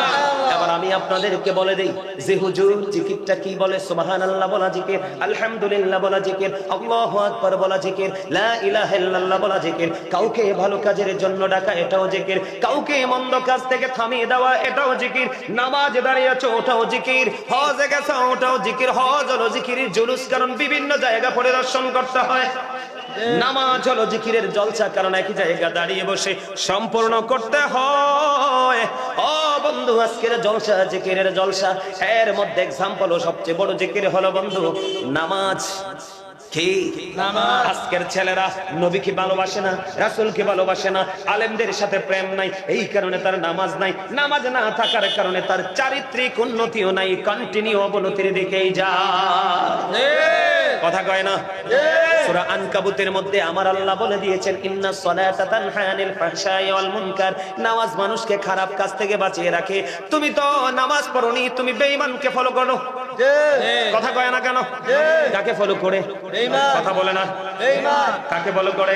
এবার আমি আপনাদেরকে বলে দেই যে হুজুর জিকিরটা কি বলে। সুবহানাল্লাহ বলা জিকির, আলহামদুলিল্লাহ বলা জিকির, আল্লাহু আকবার বলা জিকির, লা ইলাহা ইল্লাল্লাহ বলা জিকির। কাউকে ভালো কাজের জন্য ডাকা এটাও জিকির, কাউকে মন্দ কাজ থেকে থামিয়ে দেওয়া এটাও জিকির, নামাজে দাঁড়িয়েছো ওটাও জিকির, হজে গেছো ওটাও জিকির। হজ হলো জিকিরের জুলুস, কারণ বিভিন্ন জায়গা পরিদর্শন করতে হয়। নামাজ হলো জিকিরের জলসা, কারণ একই জায়গা দাঁড়িয়ে বসে সম্পূর্ণ করতে হয়। ও বন্ধু আজকের জলসা জিকিরের জলসা, এর মধ্যে এক্সাম্পল ও সবচেয়ে বড় জিকির হলো বন্ধু নামাজ। কি নামাজ? আজকের ছেলেরা নবীকে ভালোবাসে না, রাসূলকে ভালোবাসে না, আলেমদের সাথে প্রেম নাই, এই কারণে তার নামাজ নাই। নামাজ না থাকার কারণে তার চারিত্রিক উন্নতিও নাই, কন্টিনিউ অবনতির দিকেই যায়। কথা কয় না? সূরা আনকাবুতের মধ্যে আমার আল্লাহ বলে দিয়েছেন ইন্নাস সালাতা তানহা আনিল ফাহশাই ওয়াল মুনকার। নামাজ মানুষকে খারাপ কাজ থেকে বাঁচিয়ে রাখে। তুমি তো নামাজ পড়োনি, তুমি বেঈমানকে ফলো করো। কথা কয় না কেন? কাকে ফলো করে? কথা বলে না। কাকে ফলো করে?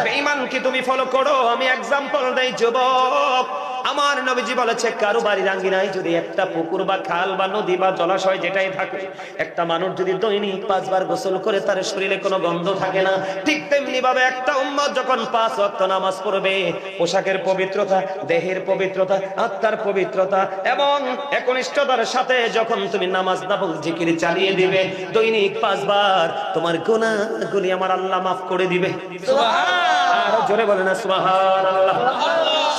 বেঈমানকে তুমি ফলো করো। আমি এক্সাম্পল দেই যুবক, আমার নবীজি বলেছে কারো বাড়ির আঙ্গিনায় যদি একটা পুকুর বা খাল বা নদী বা জলাশয় যেটাই থাকে, একটা মানুষ যদি দৈনিক 5 বার গোসল করে তার শরীরে কোনো গন্ধ থাকে না, ঠিক তেমনি ভাবে একটা উম্মত যখন 5 ওয়াক্ত নামাজ পড়বে, পোশাকের পবিত্রতা, দেহের পবিত্রতা, আত্মার পবিত্রতা এবং একনিষ্ঠতার সাথে যখন তুমি নামাজ নাফল জিকির চালিয়ে দিবে দৈনিক 5 বার, তোমার গুনাহগুলি আমার আল্লাহ মাফ করে দিবে। সুবহানাল্লাহ। আরো জোরে বলেন না সুবহানাল্লাহ।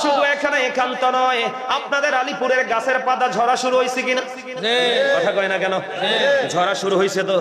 শুধু এখানে একান্ত নয়, আপনাদের আলীপুরের গাছের পাতা ঝরা শুরু হয়েছে কিনা? কথা কয় না কেন? ঝরা শুরু হয়েছে তো।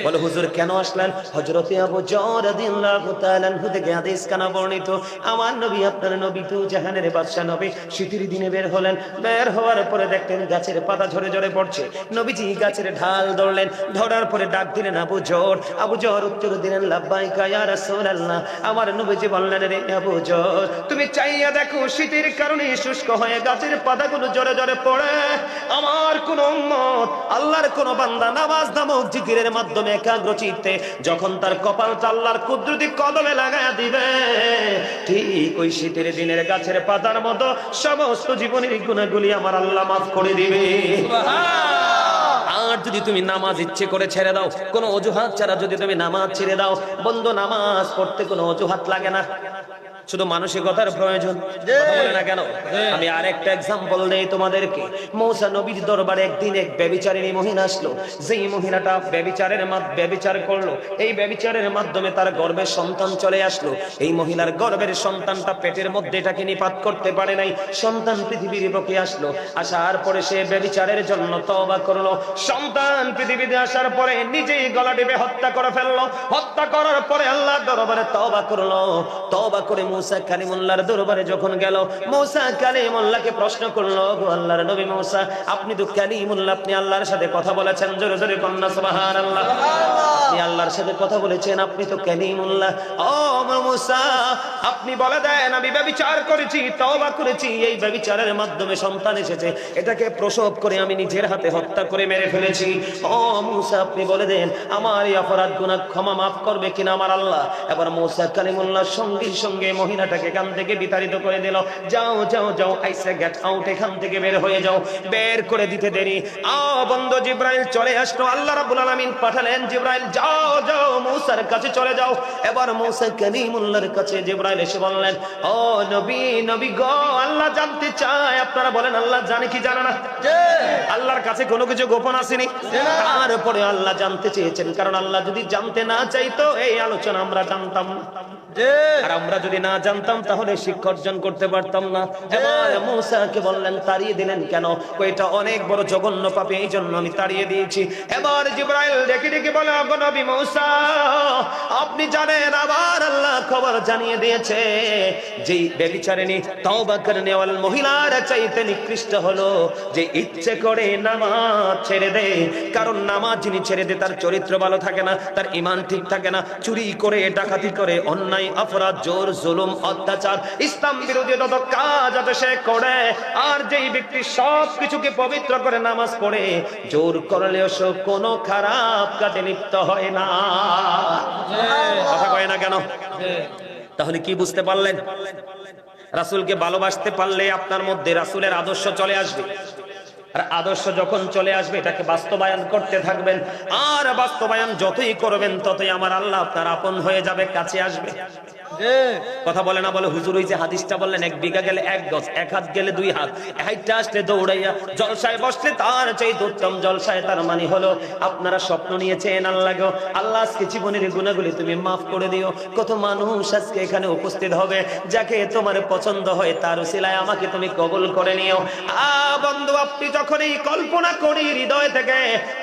বলে হুজুর কেন আসলেন? হযরতে আবু যর রাদিয়াল্লাহু তাআলা আনহু থেকে হাদিস কানা বর্ণিত, আমার নবী আপনার নবী তো জাহানের বাদশা নবী শীতের দিনে বের হলেন, বের হওয়ার পরে দেখলেন গাছের পাতা ঝরে ঝরে পড়ছে। নবীজি গাছের ঢাল ধরলেন, ধরার পরে ডাক দিলেন আবু যর। আবু যর উত্তর দিলেন লাব্বাইকা ইয়া রাসূলুল্লাহ। আমার নবীজি বললেন রে আবু যর, তুমি চাইয়া দেখো শীতের কারণে শুষ্ক হয়ে গাছের পাতাগুলো জোরে জোরে পড়ে। আমার কোন উম্মত, আল্লাহর কোন বান্দা নামাজ নামক জিকিরের মাধ্যমে একাগ্র চিত্তে যখন তার কপালটা আল্লাহর কুদরতি কদমে লাগায়া দিবে, ঠিক ওই শীতের দিনের গাছের পাতার মতো সমস্ত জীবনের গুনাহগুলি আমার আল্লাহ মাফ করে দিবে। আর যদি তুমি নামাজ ইচ্ছে করে ছেড়ে দাও, কোনো অজুহাত ছাড়া যদি তুমি নামাজ ছেড়ে দাও, বন্ধু নামাজ পড়তে কোনো অজুহাত লাগে না, শুধু মানসিকতার প্রয়োজন। বলে না কেন? আমি আরেকটা এক্সাম্পল দেই তোমাদেরকে। মূসা নবীর দরবারে একদিন এক ব্যভিচারিণী মহিলা আসলো। যেই মহিলাটা ব্যভিচার করলো, এই ব্যভিচারের মাধ্যমে তার গর্ভে সন্তান চলে আসলো। এই মহিলার গর্ভের সন্তানটা পেটের মধ্যে এটাকে নিপাত করতে পারে নাই, সন্তান পৃথিবীর বুকে আসলো। আসার পরে সে ব্যভিচারের জন্য তওবা করলো, সন্তান সন্তান পৃথিবীতে আসার পরে নিজেই গলা টিপে হত্যা করে ফেললো। হত্যা করার পরে আল্লাহর দরবারে তওবা করলো। তওবা করে মুসা কালিমুল্লাহর দরবারে যখন গেল, মুসা কালিমুল্লাহকে প্রশ্ন করলো, গো আল্লাহর নবী মুসা, আপনি তো কালিমুল্লাহ, আপনি আল্লাহর সাথে কথা বলেছেন, জোরে জোরে কন্যা সুবহানাল্লাহ। আপনি আল্লাহর সাথে কথা বলেছেন, আপনি তো কালিমুল্লাহ। ও মুসা, আপনি বলে দেন আমি ব্যভিচার করেছি, তওবা করেছি, এই ব্যভিচারের মাধ্যমে সন্তান এসেছে, এটাকে প্রসব করে আমি নিজের হাতে হত্যা করে মেরে ফেলেছি। ও মুসা, আপনি বলে দেন আমার এই অপরাধ গুনাহ ক্ষমা মাফ করবে কিনা আমার আল্লাহ। এবার মুসা কালিমুল্লাহ সঙ্গে সঙ্গে মহিলাটাকে এখান থেকে বিতাড়িত করে দিল। যাও যাও যাও, আইসা গেট আউট, এখান থেকে বের হয়ে যাও। বের করে দিতে দেরি বন্ধু জিব্রাইল চলে আসলো। আল্লাহ রাব্বুল আলামিন পাঠালেন, জিব্রাইল যাও যাও মুসার কাছে চলে যাও। এবার মুসা কালিমুল্লাহর কাছে জিব্রাইল এসে বললেন, ও নবী, নবী গো, আল্লাহ জানতে চায়, আপনারা বলেন আল্লাহ জানে কি জানে না? আল্লাহর কাছে কোনো কিছু গোপন আসেনি। তারপরে আল্লাহ জানতে চেয়েছেন, কারণ আল্লাহ যদি জানতে না চাইতো এই আলোচনা আমরা জানতাম না, আর আমরা যদি না জানতাম তাহলে শিক্ষা অর্জন করতে পারতাম না। এবার মুসাকে বললেন, তাড়িয়ে দিলেন কেন? এটা অনেক বড় জঘন্য পাপ, এই জন্য আমি তাড়িয়ে দিয়েছি। এবার জিব্রাইল ডেকে ডেকে বলে, ও নবী মুসা, আপনি জানেন আবার আল্লাহ খবর জানিয়ে দিয়েছে যে ব্যভিচারিণী তওবা করে নেওয়াল মহিলার চাইতে নিকৃষ্ট হলো যে ইচ্ছে করে নামাজ ছেড়ে দেয়। কারণ নামাজ যিনি ছেড়ে দেয় তার চরিত্র ভালো থাকে না, তার ঈমান ঠিক থাকে না, চুরি করে, ডাকাতি করে, অন্যায় অপরাধ, জোর জুলুম, অত্যাচার, ইসলাম বিরোধী যত কাজ আছে সে করে। আর যেই ব্যক্তি সব কিছুকে পবিত্র করে নামাজ পড়ে, জোর করলেও সে কোনো খারাপ কাজে লিপ্ত হয় না। কথা কয় না কেন? তাহলে কি বুঝতে পারলেন? রাসূলকে ভালোবাসতে পারলে আপনার মধ্যে রাসূলের আদর্শ চলে আসবে। আর আদর্শ যখন চলে আসবে এটাকে বাস্তবায়ন করতে থাকবেন। আর বাস্তবায়ন যতই করবেন ততই আমার আল্লাহ আপনার আপন হয়ে যাবে, কাছে আসবে। কথা বলে না বলে হুজুর ওই যে হাদিসটা বললেন, 1 বিঘা গেলে 1 গজ, 1 হাত গেলে 2 হাত, হাইটটা আসলে দৌড়াইয়া জলসায় বসলে তার চাইতে উত্তম জলসায়। তার মানে হলো আপনারা স্বপ্ন নিয়েছেন আল্লাহ গো, আল্লাহ আজকে জীবনের গুনাহগুলি তুমি মাফ করে দিও। কত মানুষ আজকে এখানে উপস্থিত হবে, যাকে তোমার পছন্দ হয় তার উসিলায় আমাকে তুমি কবুল করে নিও। বন্ধু, আপনি যখন এই কল্পনা করি হৃদয় থেকে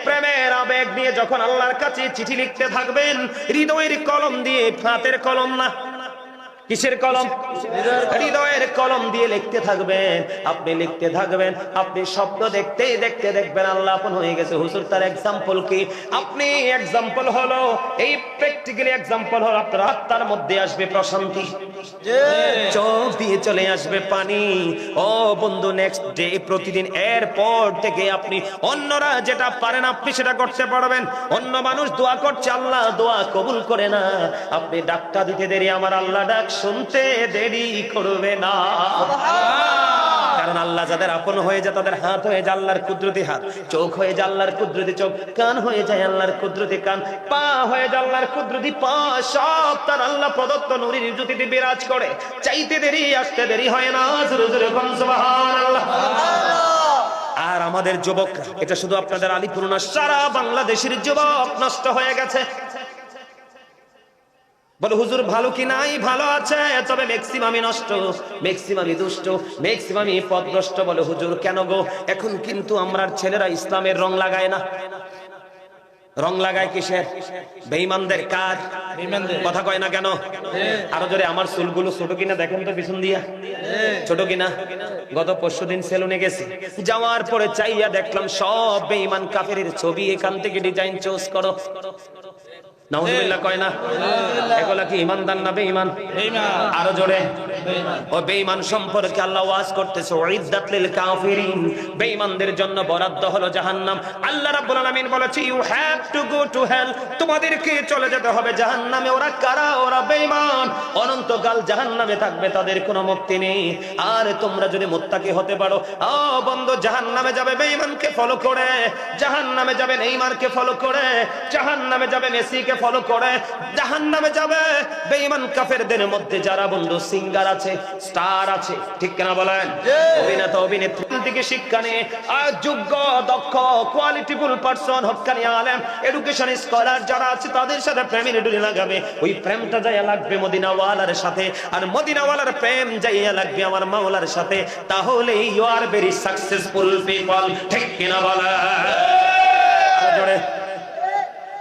প্রেমের আবেগ নিয়ে যখন আল্লাহর কাছে চিঠি লিখতে থাকবেন, হৃদয়ের কলম দিয়ে, হাতের কলম না, কিসের কলম? হৃদয়ের কলম দিয়ে লিখতে থাকবেন। আপনি লিখতে থাকবেন, আপনি স্বপ্ন দেখতে দেখতে দেখবেন আল্লাহ আপন হয়ে গেছে। হুজুর তার এক্সাম্পল কি? আপনি এক্সাম্পল হলো, এই প্র্যাকটিক্যালি এক্সাম্পল হলো আপনার আত্মার মধ্যে আসবে প্রশান্তি, চোখ দিয়ে চলে আসবে পানি। ও বন্ধু, নেক্সট ডে, প্রতিদিন এরপর থেকে আপনি অন্যরা যেটা পারেন আপনি সেটা করতে পারবেন। অন্য মানুষ দোয়া করছে, আল্লাহ দোয়া কবুল করে না। আপনি ডাকটা দিতে দেরি, আমার আল্লাহ ডাক শুনতে দেরি করবে না। কারণ আল্লাহ যাদের আপন হয়ে যায় তাদের হাত হয়ে যায় আল্লাহর কুদরতি হাত, চোখ হয়ে যায় আল্লাহর কুদরতি চোখ, কান হয়ে যায় আল্লাহর কুদরতি কান, পা হয়ে যায় আল্লাহর কুদরতি পা। সব তার আল্লাহ প্রদত্ত নূরের জ্যোতিতে বিরাজ করে। চাইতে দেরি, আসতে দেরি হয় না। জোরে জোরে বল সুবহানাল্লাহ। আর আমাদের যুবকরা, এটা শুধু আপনাদের আলিপুর না, সারা বাংলাদেশের যুবক নষ্ট হয়ে গেছে। বলে হুজুর ভালো কি নাই? ভালো আছে, তবে ম্যাক্সিমামই নষ্ট, ম্যাক্সিমামই দুষ্ট, ম্যাক্সিমামই পথভ্রষ্ট। বলে হুজুর কেন গো? এখন কিন্তু আমরার ছেলেরা ইসলামের রং লাগায় না। রং লাগায় কিসের? বেঈমানদের। কার? কথা কয় না কেন? আরো জোরে। আমার চুলগুলো ছোট কিনা দেখেন তো পিছন দিয়া, ছোট কিনা? গত পরশুদিন সেলুনে গেছি, যাওয়ার পরে চাইয়া দেখলাম সব বেঈমান কাফেরের ছবি। এখান থেকে ডিজাইন চুজ করো। নাউজুবিল্লাহ কয় না? এগুলা কি ঈমানদার না বেঈমান? আরো জোরে। ও বেঈমান সম্পর্কে আল্লাহ ওয়াজ করতেছে, উইদ্দাত লিল কাফিরিন, বেঈমানদের জন্য বরাদ্দ হলো জাহান্নাম। আল্লাহ রাব্বুল আলামিন বলেছে, you have to go to hell, তোমাদেরকে চলে যেতে হবে জাহান্নামে। ওরা কারা? ওরা বেঈমান, অনন্তকাল জাহান্নামে থাকবে, তাদের কোনো মুক্তি নেই। আর তোমরা যদি মুত্তাকি হতে পারো, ও বন্ধু, জাহান্নামে যাবে বেঈমানকে ফলো করে, জাহান্নামে যাবে নেইমারকে ফলো করে, জাহান্নামে যাবে মেসিকে ফলো করে, জাহান্নামে যাবে বেঈমান কাফেরদের মধ্যে যারা বন্ধু সিঙ্গার আছে, স্টার আছে, ঠিক কিনা বলেন? অভিনেতা অভিনেত্রী থেকে শিক্ষা নিয়ে যোগ্য, দক্ষ, কোয়ালিটিফুল পারসন, হক্কানি আলেম, এডুকেশন স্কলার যারা আছে তাদের সাথে প্রেমের ডুরি লাগাবে। ওই প্রেমটা যাইয়া লাগবে মদিনাওয়ালার সাথে, আর মদিনাওয়ালার প্রেম যাইয়া লাগবে আমার মাওলার সাথে। তাহলে you are very successful people, ঠিক কিনা বলেন?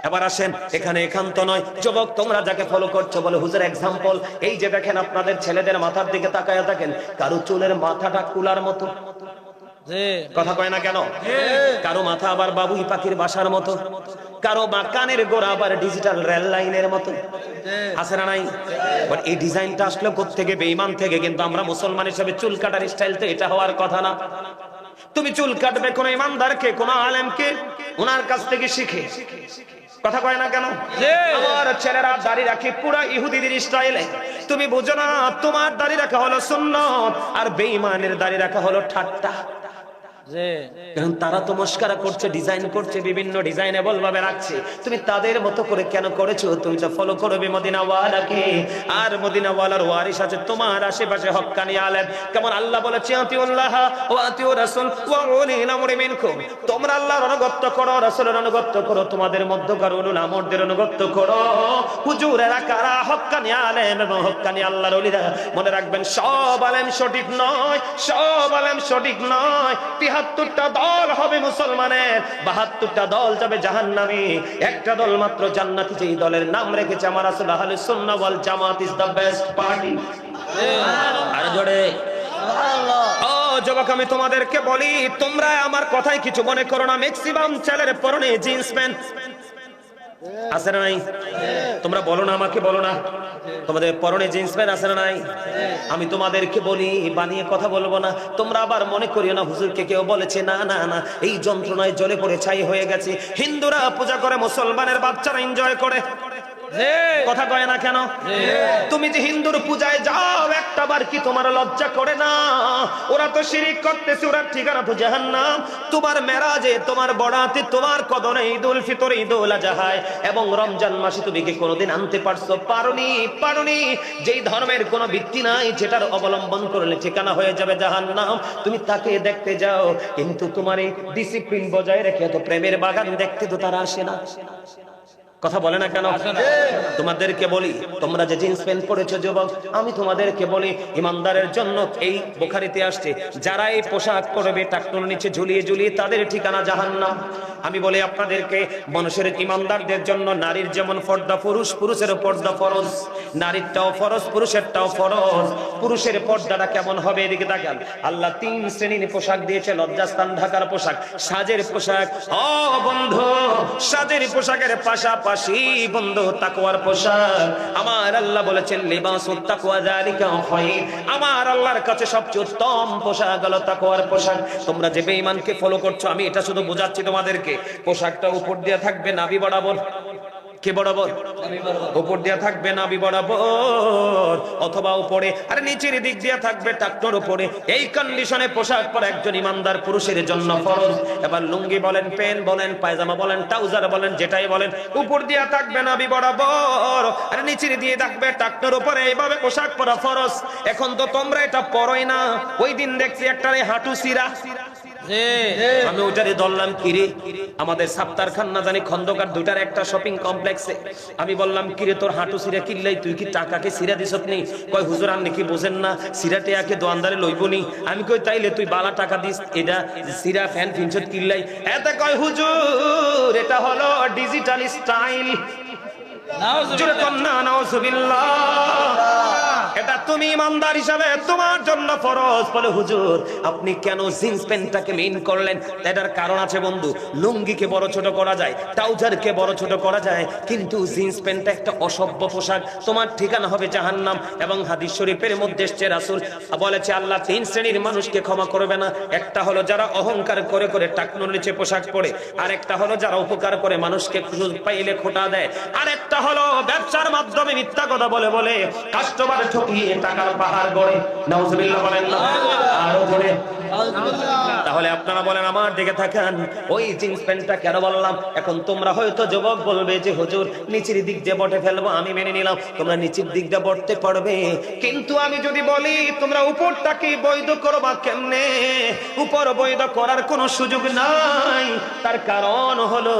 এবার আসেন, এখানে একান্ত নয় যুবক, তোমরা যাকে ফলো করছো বলে হুজুর এক্সাম্পল, এই যে দেখেন আপনাদের ছেলেদের মাথার দিকে তাকায় থাকেন, কারো চুলের মাথাটা কুলার মতো, কথা কয় না কেন? কারো মাথা আবার বাবুই পাখির বাসার মতো, কারো বা কানের গোড়া আবার ডিজিটাল রেল লাইনের মতো, আছে না নাই? বাট এই ডিজাইনটা আসলে কোত্থেকে? বেঈমান থেকে। কিন্তু আমরা মুসলমান হিসেবে চুল কাটার স্টাইল তো এটা হওয়ার কথা না। তুমি চুল কাটবে কোন ইমানদারকে, কোন আলেমকে, ওনার কাছ থেকে শিখে, কথা কয় না কেন? আমার ছেলেরা দাড়ি রাখে পুরা ইহুদিদের স্টাইলে, তুমি বুঝো না তোমার দাড়ি রাখা হলো সুন্নত আর বেঈমানের দাড়ি রাখা হলো ঠাট্টা। কারণ তারা তো মস্কারা করছে, ডিজাইন করছে, বিভিন্ন ডিজাইনেবল ভাবে রাখছে, তুমি তাদের মতো করে কেন করেছো? তুমি তো ফলো করবে মদিনাওয়ালাকে, আর মদিনাওয়ালার ওয়ারিস আছে তোমার আশেপাশে হক্কানি আলেম। কেমন আল্লাহ বলেছে আতিউল্লাহ ওয়া আতিউর রাসূল ওয়া উলিল আমরি মিনকুম, তোমরা আল্লাহর অনুগত করো, রাসূলের অনুগত করো, তোমাদের মধ্যকার উলুল আমরদের অনুগত করো। হুজুরেরা কারা? হক্কানি আলেম এবং হক্কানি আল্লাহর ওলিরা। মনে রাখবেন, সব আলেম সঠিক নয়, সব আলেম সঠিক নয়। ৭৩টা দল হবে মুসলমানের, ৭২টা দল যাবে জাহান্নামে, একটা দল মাত্র জান্নাতি, যেই দলের নাম রেখেছে আমার রাসূল আহলে সুন্নাহ ওয়াল জামাত ইজ দ্য বেস্ট পার্টি। আর জোরে ও যুবক, আমি তোমাদেরকে বলি, তোমরা আমার কথায় কিছু মনে করো না, ম্যাক্সিমাম ছেলের পরনে জিন্স প্যান্ট আছে না নাই? তোমরা বলো না, আমাকে বলো না, তোমাদের পরনে জিন্স প্যান্ট আছে না নাই? আমি তোমাদেরকে বলি, বানিয়ে কথা বলবো না, তোমরা আবার মনে করিও না হুজুরকে কেউ বলেছে। না না না, এই যন্ত্রণায় জ্বলে পড়ে ছাই হয়ে গেছে। হিন্দুরা পূজা করে, মুসলমানের বাচ্চারা এনজয় করে, কথা কয় না কেন? তুমি যে হিন্দুর পূজায় যাও, একটা বার কি তোমার লজ্জা করে না? ওরা তো শিরিক করতেছে, ওরা ঠিকানা তো জাহান্নাম। তোমার মেরাজে, তোমার বড়াতে, তোমার কদরে, ঈদুল ফিতর, ঈদুল আজহায় এবং রমজান মাসে তুমি কি কোনোদিন আনতে পারছো? পারোনি। যেই ধর্মের কোনো ভিত্তি নাই, যেটার অবলম্বন করলে ঠিকানা হয়ে যাবে জাহান্নাম, তুমি তাকে দেখতে যাও। কিন্তু তোমার এই ডিসিপ্লিন বজায় রেখে তো প্রেমের বাগান দেখতে তো তারা আসে না, কথা বলে না কেন? তোমাদেরকে বলি, তোমরা যে জিন্স প্যান্ট পরেছো যুবক, আমি তোমাদেরকে বলি, ইমানদারের জন্য এই বুখারীতে আসছে, যারা এই পোশাক পরবে টাকনুর নিচে ঝুলিয়ে ঝুলিয়ে, তাদের ঠিকানা জাহান্নাম। আমি বলি আপনাদেরকে, মানুষের ইমানদারদের জন্য নারীর যেমন পর্দা পুরুষ, পুরুষের পর্দা ফরজ, নারীরটাও ফরজ, পুরুষেরটাও ফরজ। পুরুষের পর্দাটা কেমন হবে? এদিকে তাকান। আল্লাহ 3 শ্রেণীর পোশাক দিয়েছে, লজ্জাস্থান ঢাকার পোশাক, সাজের পোশাক। ও বন্ধু, সাজের পোশাকের পাশাপাশি বন্ধু তাকওয়ার পোশাক। আমার আল্লাহ বলেছেন লিবাসুত তাকওয়া যালিকা খায়র, আমার আল্লাহর কাছে সবচেয়ে উত্তম পোশাক হলো তাকওয়ার পোশাক। তোমরা যে বেঈমানকে ফলো করছো, আমি এটা শুধু বোঝাচ্ছি তোমাদেরকে, পোশাকটা উপর দিয়ে থাকবে নাভি বরাবর, কে বরাবর? উপর দিয়ে থাকবে নাভি বরাবর, অথবা উপরে আর নিচের দিক দিয়ে থাকবে টাকনোর উপরে। এই কন্ডিশনে পোশাক পরা একজন ইমানদার পুরুষের জন্য ফরজ। এবার লুঙ্গি বলেন, প্যান্ট বলেন, পায়জামা বলেন, ট্রাউজার বলেন, যেটাই বলেন, উপর দিয়ে থাকবে নাভি বরাবর আর নিচের দিয়ে থাকবে টাকনোর উপরে। এইভাবে পোশাক পরা ফরজ। এখন তো তোমরা এটা পরোই না। ওই দিন দেখছি একটা হাঁটু সিরা, আমি ওইটারে ধরলাম, কিরে আমাদের সাপ্তার খান না জানি খন্দকার দুটার একটা শপিং কমপ্লেক্সে। আমি বললাম, কিরে তোর হাঁটু সিরা কিনলাই, তুই কি টাকাকে সিরা দিছত নি? কয় হুজুর আর নাকি বোঝেন না, সিরাটে আকে দোয়ানদারে লইবনি। আমি কই তাইলে তুই বালা টাকা দিস, এটা সিরা ফ্যান ফিনছত কিনলাই। এতে কয় হুজুর এটা হলো ডিজিটাল স্টাইল। এটা তুমি ইমানদার হিসাবে তোমার জন্য ফরজ। বলে হুজুর আপনি কেন জিন্স প্যান্টটাকে মেইন করলেন? এটার কারণ আছে বন্ধু। লুঙ্গিকে বড় ছোট করা যায়, ট্রাউজারকে বড় ছোট করা যায়, কিন্তু জিন্স প্যান্টটা একটা অসভ্য পোশাক, তোমার ঠিকানা হবে জাহান্নাম। এবং হাদিস শরীফের মধ্যে এসেছে, রাসূল বলেছে আল্লাহ 3 শ্রেণীর মানুষকে ক্ষমা করবে না। একটা হলো যারা অহংকার করে করে টাকনুর নিচে পোশাক পরে, আর একটা হলো যারা উপকার করে মানুষকে সুযোগ পাইলে খোটা দেয়, আর একটা হলো ব্যবসার মাধ্যমে মিথ্যা কথা বলে বলে কাস্টমার ঠকিয়ে টাকার পাহাড় গড়ে। নাউজুবিল্লাহ বলেন না আরো জোরে। তাহলে আপনারা বলেন, আমার দিকে তাকান, ওই জিন্স প্যান্টটা কেন বললাম? এখন তোমরা হয়তো যুবক বলবে যে হুজুর নিচের দিক দিয়ে বটে ফেলবো, আমি মেনে নিলাম, তোমরা নিচের দিক দিয়ে বটতে পারবে। কিন্তু আমি যদি বলি তোমরা উপরটাকে বৈধ করবা কেমনে? উপর বৈধ করার কোনো সুযোগ নাই। তার কারণ হলো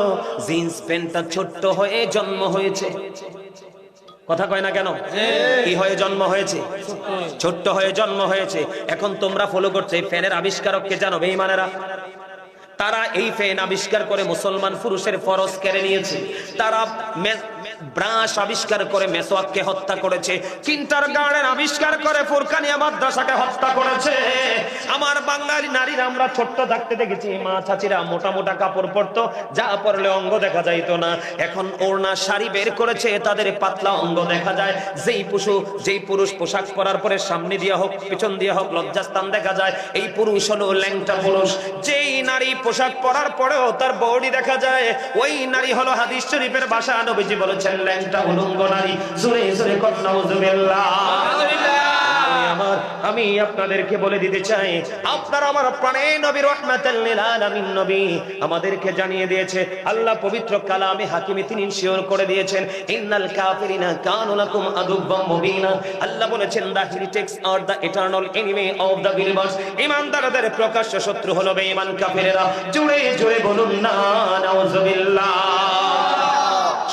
জিন্স প্যান্টটা ছোট্ট হয়ে জন্ম হয়েছে, কথা কয় না কেন? কি হয়ে জন্ম হয়েছে? ছোট্ট হয়ে জন্ম হয়েছে। এখন তোমরা ফলো করছো, এই ফ্যানের আবিষ্কারককে জানো বেঈমানেরা? তারা এই ফ্যান আবিষ্কার করে মুসলমান পুরুষের ফরজ কেড়ে নিয়েছে। তারা ব্রাশ আবিষ্কার করে মেসওয়াককে হত্যা করেছে। কিন্ডারগার্টেন আবিষ্কার করে ফুরকানিয়া মাদ্রাসাকে হত্যা করেছে। আমার বাঙালি নারীরা আমরা ছোট্ট থাকতে দেখেছি মা চাচিরা মোটা মোটা কাপড় পরতো, যা পরলে অঙ্গ দেখা যাইতো না। এখন ওড়না শাড়ি বের করেছে, তাদের পাতলা অঙ্গ দেখা যায়। যেই পুরুষ পোশাক পরার পরে সামনে দিয়ে হোক পিছন দিয়ে হোক লজ্জাস্থান দেখা যায়, এই পুরুষ হলো ল্যাংটা পুরুষ। যেই নারী পোশাক পরার পরেও তার বডি দেখা যায়, ওই নারী হলো হাদিস শরীফের ভাষা, নবীজি বলেছেন ল্যাংটা উলঙ্গ নারী। জোরে জোরে কর নাউজুবিল্লাহ। আমি আপনাদেরকে বলে দিতে চাই, আপনারা আমার প্রাণের নবী রাহমাতাল লিল আলামিন নবী আমাদেরকে জানিয়ে দিয়েছে, আল্লাহ পবিত্র কালামে হাকিমে তিনি শিওর করে দিয়েছেন, ইন্নাল কাফিরিনা কানু লাকুম আদুব্বাম মুবিনা। আল্লাহ বলেছেন, the heretics are the eternal enemy of the believers. ঈমানদারদের প্রকাশ্য শত্রু হলো বেঈমান কাফেরেরা। জোরে জোরে বলুন না নাউজুবিল্লাহ।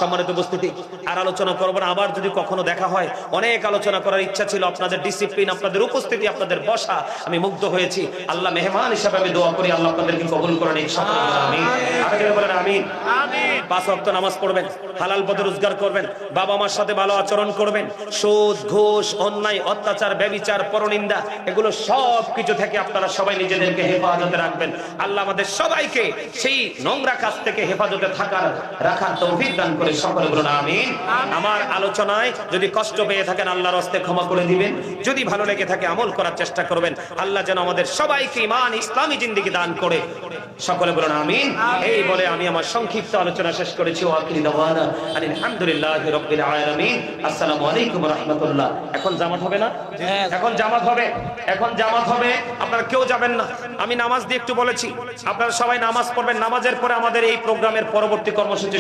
সম্মানিত উপস্থিতি, আর আলোচনা করব না। আবার যদি কখনো দেখা হয়, অনেক আলোচনা করার ইচ্ছা ছিল। আপনাদের ডিসিপ্লিন, আপনাদের উপস্থিতি, আপনাদের বসা, আমি মুগ্ধ হয়েছি। আল্লাহ মেহমান হিসেবে আমি দোয়া করি, আল্লাহ আপনাদেরকে কবুল করেন ইনশাআল্লাহ। আমিন। আমিন বলেন আমিন। আমিন। 5 ওয়াক্ত নামাজ পড়বেন, হালাল পথে রোজগার করবেন, বাবা মার সাথে ভালো আচরণ করবেন। সুদ, ঘুষ, অন্যায়, অত্যাচার, ব্যভিচার, পরনিন্দা, এগুলো সব কিছু থেকে আপনারা সবাই নিজেদেরকে হেফাজতে রাখবেন। আল্লাহ আমাদের সবাইকে সেই নোংরা কাজ থেকে হেফাজতে রাখার তৌফিক দান করে সকলে বলুন আমিন। আমার আলোচনায় যদি কষ্ট পেয়ে থাকেন আল্লাহর হস্তে ক্ষমা করে দিবেন। যদি ভালো লেগে থাকে আমল করার চেষ্টা করবেন। আল্লাহ যেন আমাদের সবাইকে ঈমান ইসলামী জিন্দেগি দান করে, সকলে বলুন আমিন। এই বলে আমি আমার সংক্ষিপ্ত আলোচনা শেষ করেছি। ওয়াকিল দাওয়ানা আলহামদুলিল্লাহি রাব্বিল আলামিন। আসসালামু আলাইকুম ওয়া রাহমাতুল্লাহ। এখন জামাত হবে না? এখন জামাত হবে, এখন জামাত হবে। আপনারা কেউ যাবেন না, আমি নামাজ দিয়ে একটু বলেছি। আপনারা সবাই নামাজ পড়বেন। নামাজের পরে আমাদের এই প্রোগ্রামের পরবর্তী কর্মসূচি